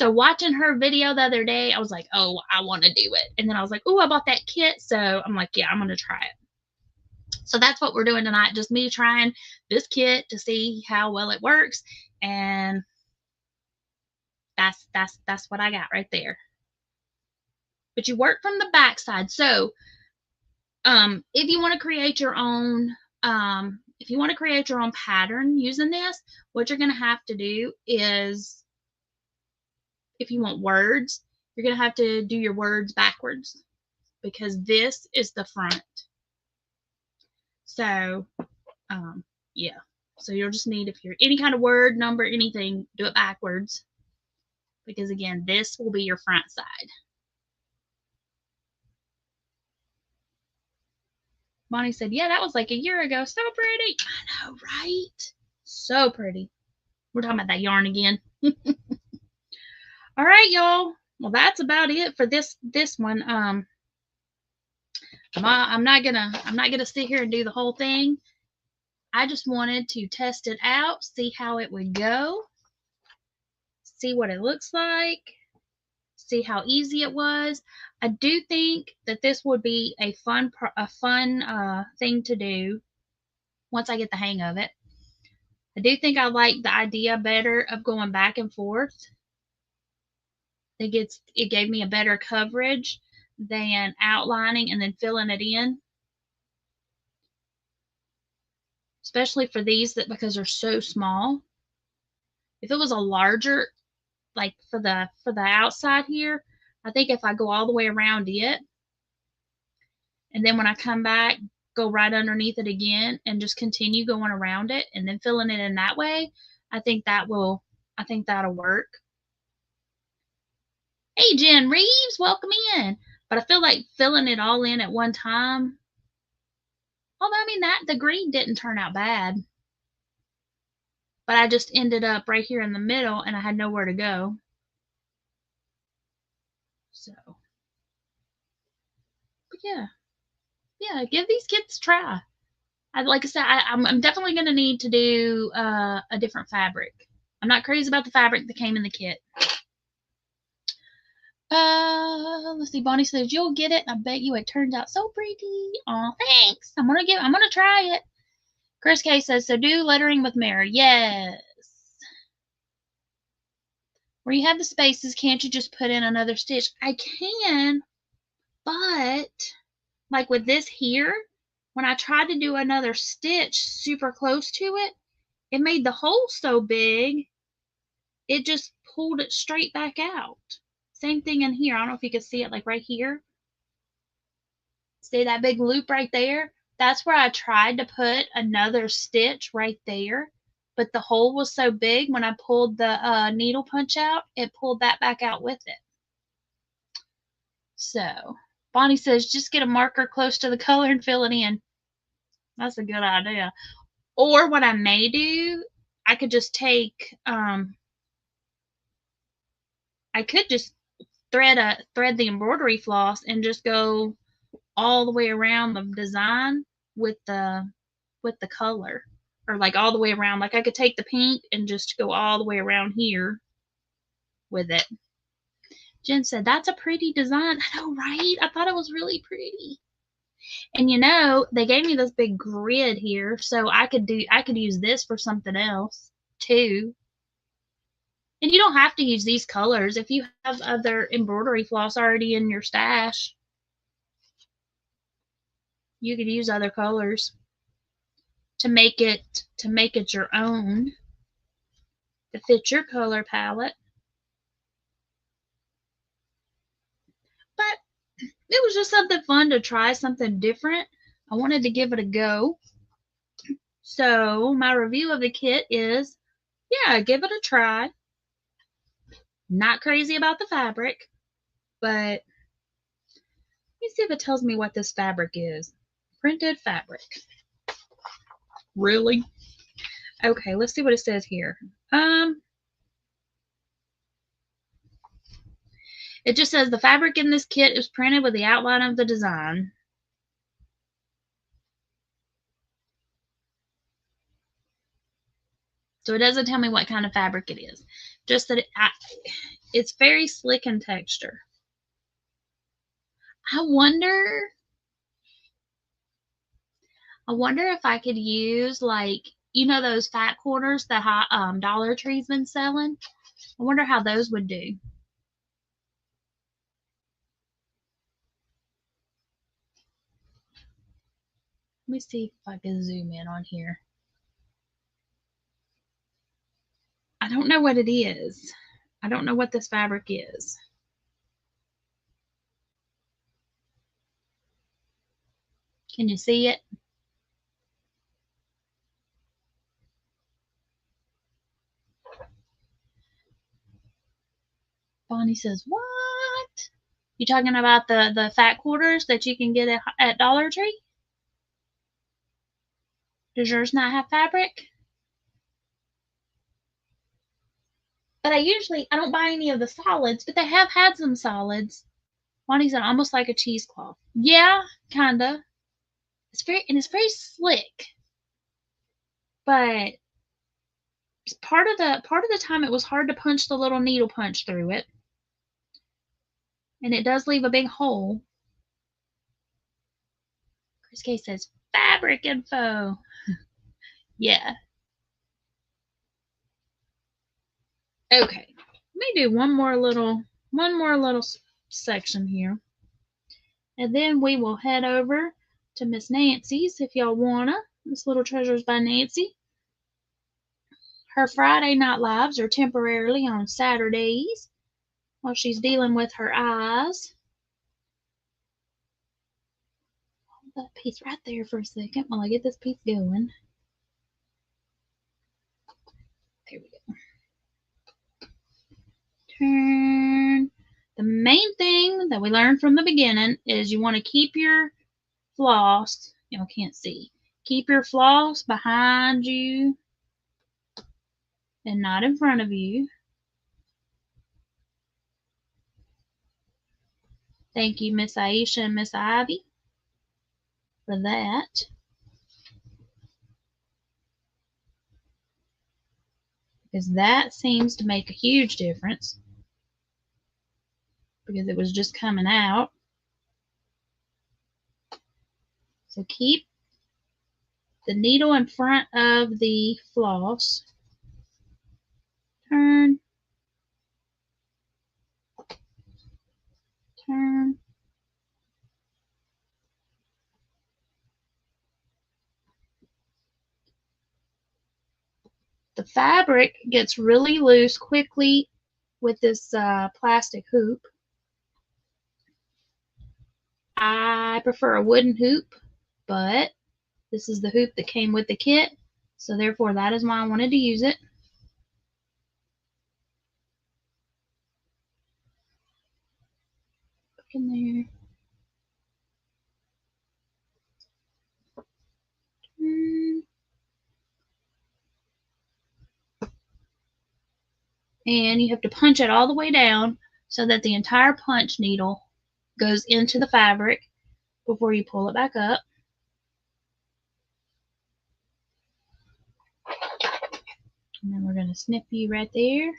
watching her video the other day, I was like, oh, I want to do it. And then I was like, oh, I bought that kit. So I'm like, yeah, I'm going to try it. So that's what we're doing tonight. Just me trying this kit to see how well it works. And that's what I got right there. But you work from the back side. So if you want to create your own pattern using this, what you're going to have to do is, if you want words, you're going to have to do your words backwards, because this is the front. So yeah, so you'll just need, if you're any kind of word, number, anything, do it backwards, because again, this will be your front side. Bonnie said, yeah, that was like a year ago. So pretty. I know, right? So pretty. We're talking about that yarn again. All right, y'all. Well, that's about it for this one. I'm not gonna sit here and do the whole thing. I just wanted to test it out, see how it would go, see what it looks like, see how easy it was. I do think that this would be a fun thing to do once I get the hang of it. I do think I like the idea better of going back and forth. I think it gave me a better coverage than outlining and then filling it in. Especially for these, because they're so small. If it was a larger, like for the outside here, I think if I go all the way around it, and then when I come back, go right underneath it again and just continue going around it and then filling it in that way, I think that'll work. Hey, Jen Reeves, welcome in. But I feel like filling it all in at one time, although I mean the green didn't turn out bad, but I just ended up right here in the middle and I had nowhere to go. So, but yeah, give these kits a try. Like I said, I'm definitely going to need to do a different fabric. I'm not crazy about the fabric that came in the kit. Let's see. Bonnie says you'll get it. I bet you it turned out so pretty. Oh, thanks. I'm gonna try it. Chris K says, so do lettering with mirror. Yes. Where you have the spaces, can't you just put in another stitch? I can, but like with this here, when I tried to do another stitch super close to it, it made the hole so big, it just pulled it straight back out. Same thing in here. I don't know if you can see it, like right here. See that big loop right there? That's where I tried to put another stitch right there, but the hole was so big when I pulled the needle punch out, it pulled that back out with it. So Bonnie says just get a marker close to the color and fill it in. That's a good idea. Or what I may do, I could just take, I could just thread the embroidery floss and just go all the way around the design with the color, or like all the way around. Like I could take the pink and just go all the way around here with it. Jen said, "That's a pretty design." I know, right? I thought it was really pretty. And you know, they gave me this big grid here, so I could use this for something else too. And you don't have to use these colors if you have other embroidery floss already in your stash. You could use other colors to make it your own, to fit your color palette. But it was just something fun to try, something different. I wanted to give it a go. So my review of the kit is, yeah, give it a try. Not crazy about the fabric, but let me see if it tells me what this fabric is. Printed fabric. Really? Okay, let's see what it says here. It just says the fabric in this kit is printed with the outline of the design. So it doesn't tell me what kind of fabric it is. Just that it's very slick in texture. I wonder if I could use, like, you know, those fat quarters that Dollar Tree's been selling? I wonder how those would do. Let me see if I can zoom in on here. I don't know what it is. I don't know what this fabric is. Can you see it? Bonnie says, "What? You talking about the fat quarters that you can get at Dollar Tree? Does yours not have fabric?" But I don't buy any of the solids, but they have had some solids. Bonnie said, "Almost like a cheesecloth." Yeah, kinda. It's very slick. But part of the time it was hard to punch the little needle punch through it. And it does leave a big hole. Chris K says, "Fabric info." Yeah. Okay. Let me do one more little section here. And then we will head over to Miss Nancy's if y'all wanna. Miss Little Treasures by Nancy. Her Friday night lives are temporarily on Saturdays while she's dealing with her eyes. Hold that piece right there for a second while I get this piece going. There we go. Turn. The main thing that we learned from the beginning is you want to keep your floss, y'all can't see, keep your floss behind you and not in front of you. Thank you, Miss Aisha and Miss Ivy, for that. Because that seems to make a huge difference. Because it was just coming out. So keep the needle in front of the floss. Turn. Turn. The fabric gets really loose quickly with this plastic hoop. I prefer a wooden hoop, but this is the hoop that came with the kit, so therefore that is why I wanted to use it. Look in there. and you have to punch it all the way down so that the entire punch needle goes into the fabric before you pull it back up. And then we're going to snip you right there.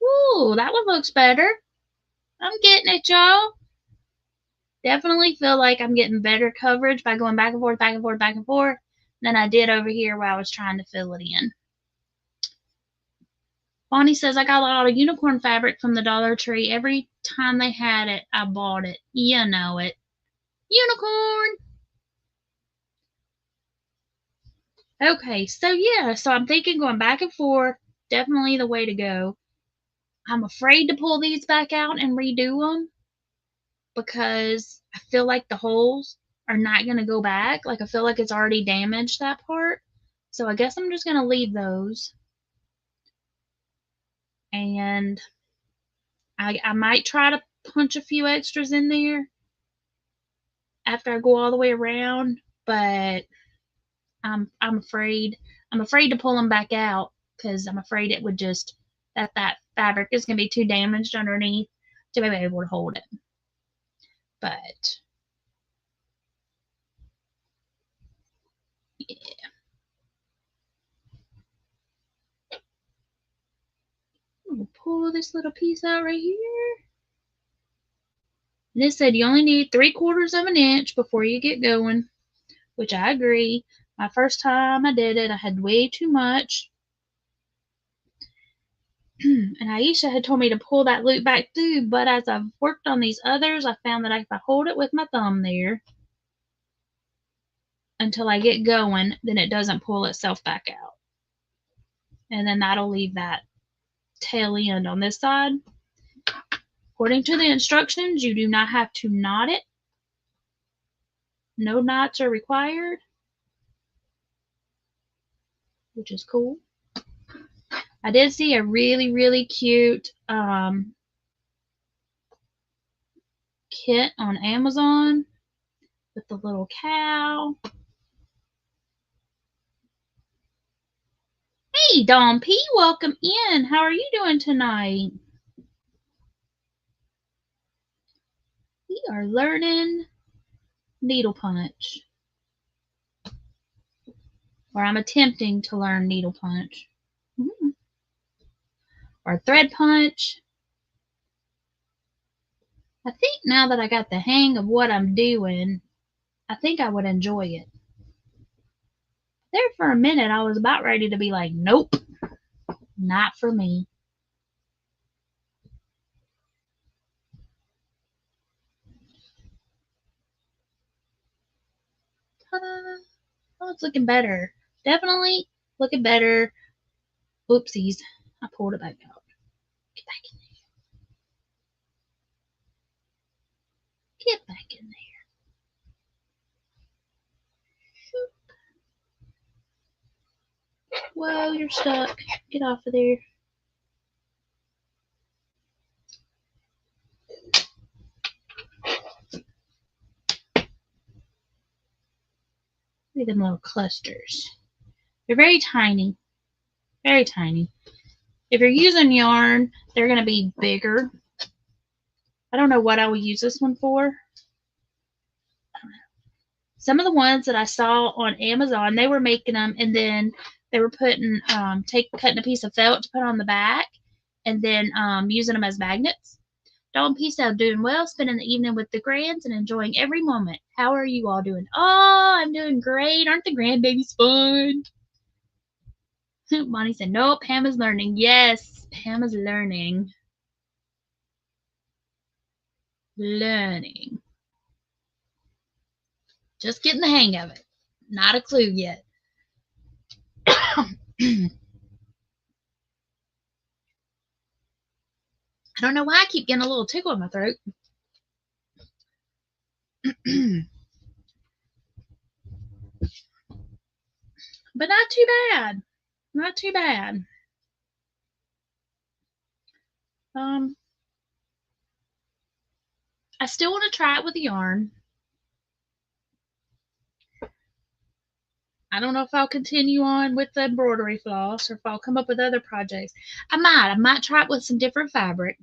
Ooh, that one looks better. I'm getting it, y'all. Definitely feel like I'm getting better coverage by going back and forth, back and forth, back and forth than I did over here where I was trying to fill it in. Bonnie says, I got a lot of unicorn fabric from the Dollar Tree. Every time they had it, I bought it. You know it. Unicorn! Okay, so yeah, so I'm thinking going back and forth, definitely the way to go. I'm afraid to pull these back out and redo them because I feel like the holes are not going to go back. Like I feel like it's already damaged that part. So I guess I'm just going to leave those. And I might try to punch a few extras in there after I go all the way around, but I'm afraid to pull them back out because I'm afraid it would just that fabric is going to be too damaged underneath to be able to hold it. But yeah. I'm going to pull this little piece out right here. And it said you only need 3/4 of an inch before you get going, which I agree. My first time I did it, I had way too much. And Aisha had told me to pull that loop back through, but as I've worked on these others, I found that if I hold it with my thumb there until I get going, then it doesn't pull itself back out. And then that'll leave that tail end on this side. According to the instructions, you do not have to knot it. No knots are required, which is cool. I did see a really, really cute kit on Amazon with the little cow. Hey, Dawn P, welcome in. How are you doing tonight? We are learning needle punch. Or I'm attempting to learn needle punch. Or thread punch. I think now that I got the hang of what I'm doing, I think I would enjoy it. There for a minute, I was about ready to be like, nope, not for me. Ta-da! Oh, it's looking better. Definitely looking better. Oopsies. I pulled it back out. Get back in there. Get back in there. Whoa, you're stuck. Get off of there. Look at them little clusters. They're very tiny. Very tiny. If you're using yarn, they're going to be bigger. I don't know what I would use this one for. I don't know. Some of the ones that I saw on Amazon, they were making them and then they were putting, cutting a piece of felt to put on the back and then using them as magnets. Dawn Peace out, doing well, spending the evening with the grands and enjoying every moment. How are you all doing? Oh, I'm doing great. Aren't the grandbabies fun? Bonnie said, nope, Pam is learning. Yes, Pam is learning. Learning. Just getting the hang of it. Not a clue yet. I don't know why I keep getting a little tickle in my throat. But not too bad. Not too bad. I still want to try it with the yarn. I don't know if I'll continue on with the embroidery floss or if I'll come up with other projects. I might try it with some different fabric,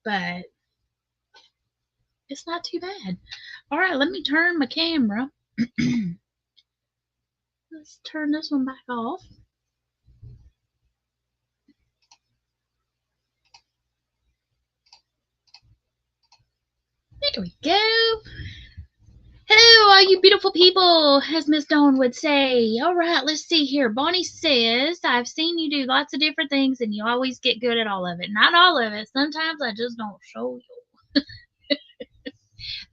but it's not too bad. All right, let me turn my camera. Let's turn this one back off. There we go. Hello, all you beautiful people, as Miss Dawn would say. All right, let's see here. Bonnie says, I've seen you do lots of different things and you always get good at all of it. Not all of it. Sometimes I just don't show you.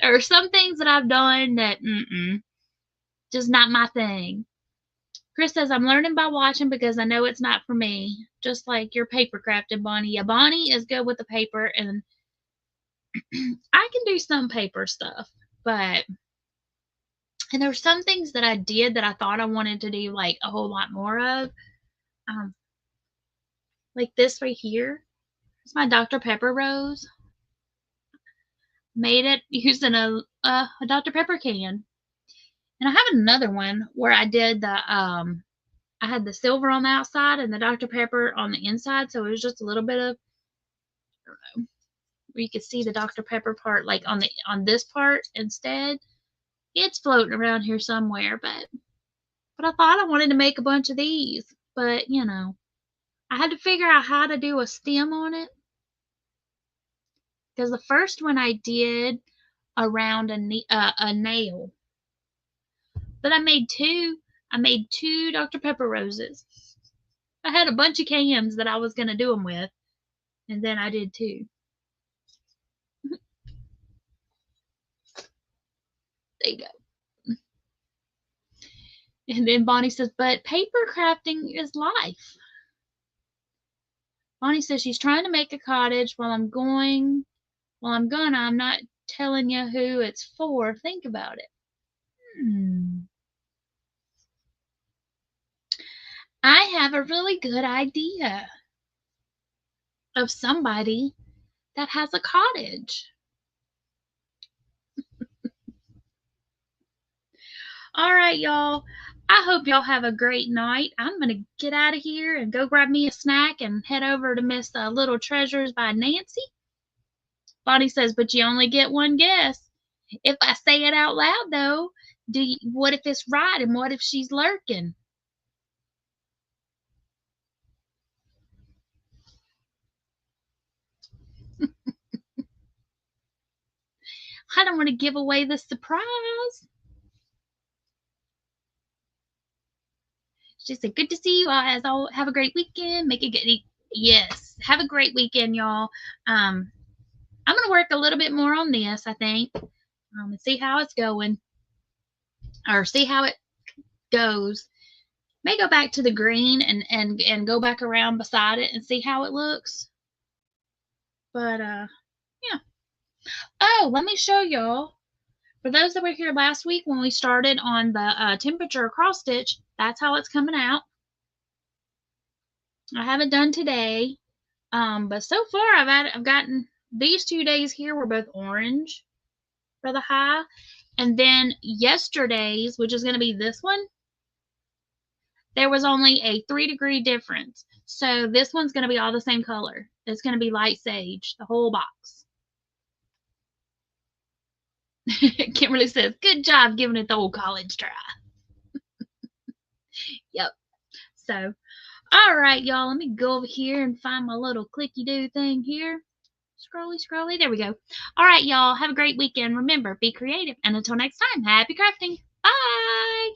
There are some things that I've done that, just not my thing. Chris says, I'm learning by watching because I know it's not for me. Just like your paper crafting, Bonnie. Yeah, Bonnie is good with the paper, and I can do some paper stuff, but and there were some things that I did that I thought I wanted to do like a whole lot more of. Like this right here. It's my Dr. Pepper rose. Made it using a Dr. Pepper can. And I have another one where I did the I had the silver on the outside and the Dr. Pepper on the inside, so it was just a little bit of, I don't know, where you could see the Dr. Pepper part like on this part instead. It's floating around here somewhere, but I thought I wanted to make a bunch of these, but you know, I had to figure out how to do a stem on it because the first one I did around a nail, but I made two. I made two Dr. Pepper roses. I had a bunch of cans that I was going to do them with, and then I did two. There you go. And then Bonnie says, but paper crafting is life. Bonnie says she's trying to make a cottage I'm not telling you who it's for. Think about it. I have a really good idea of somebody that has a cottage. All right, y'all. I hope y'all have a great night. I'm going to get out of here and go grab me a snack and head over to Miss Little Treasures by Nancy. Bonnie says, but you only get one guess. If I say it out loud, though, what if it's right and what if she's lurking? I don't want to give away the surprise. She said, good to see you all. As all, have a great weekend. Make it good. Yes, have a great weekend, y'all. I'm going to work a little bit more on this, I think, and see how it's going, or see how it goes. May go back to the green and go back around beside it and see how it looks. But, yeah. Oh, let me show y'all. For those that were here last week when we started on the temperature cross stitch, that's how it's coming out. I haven't done today, but so far I've gotten these 2 days here were both orange for the high, and then yesterday's, which is going to be this one, there was only a 3-degree difference. So this one's going to be all the same color. It's going to be light sage, the whole box. Kimberly says, good job giving it the old college try. Yep. So, all right, y'all, let me go over here and find my little clicky-do thing here. Scrolly, scrolly. There we go. All right, y'all, have a great weekend. Remember, be creative. And until next time, happy crafting. Bye.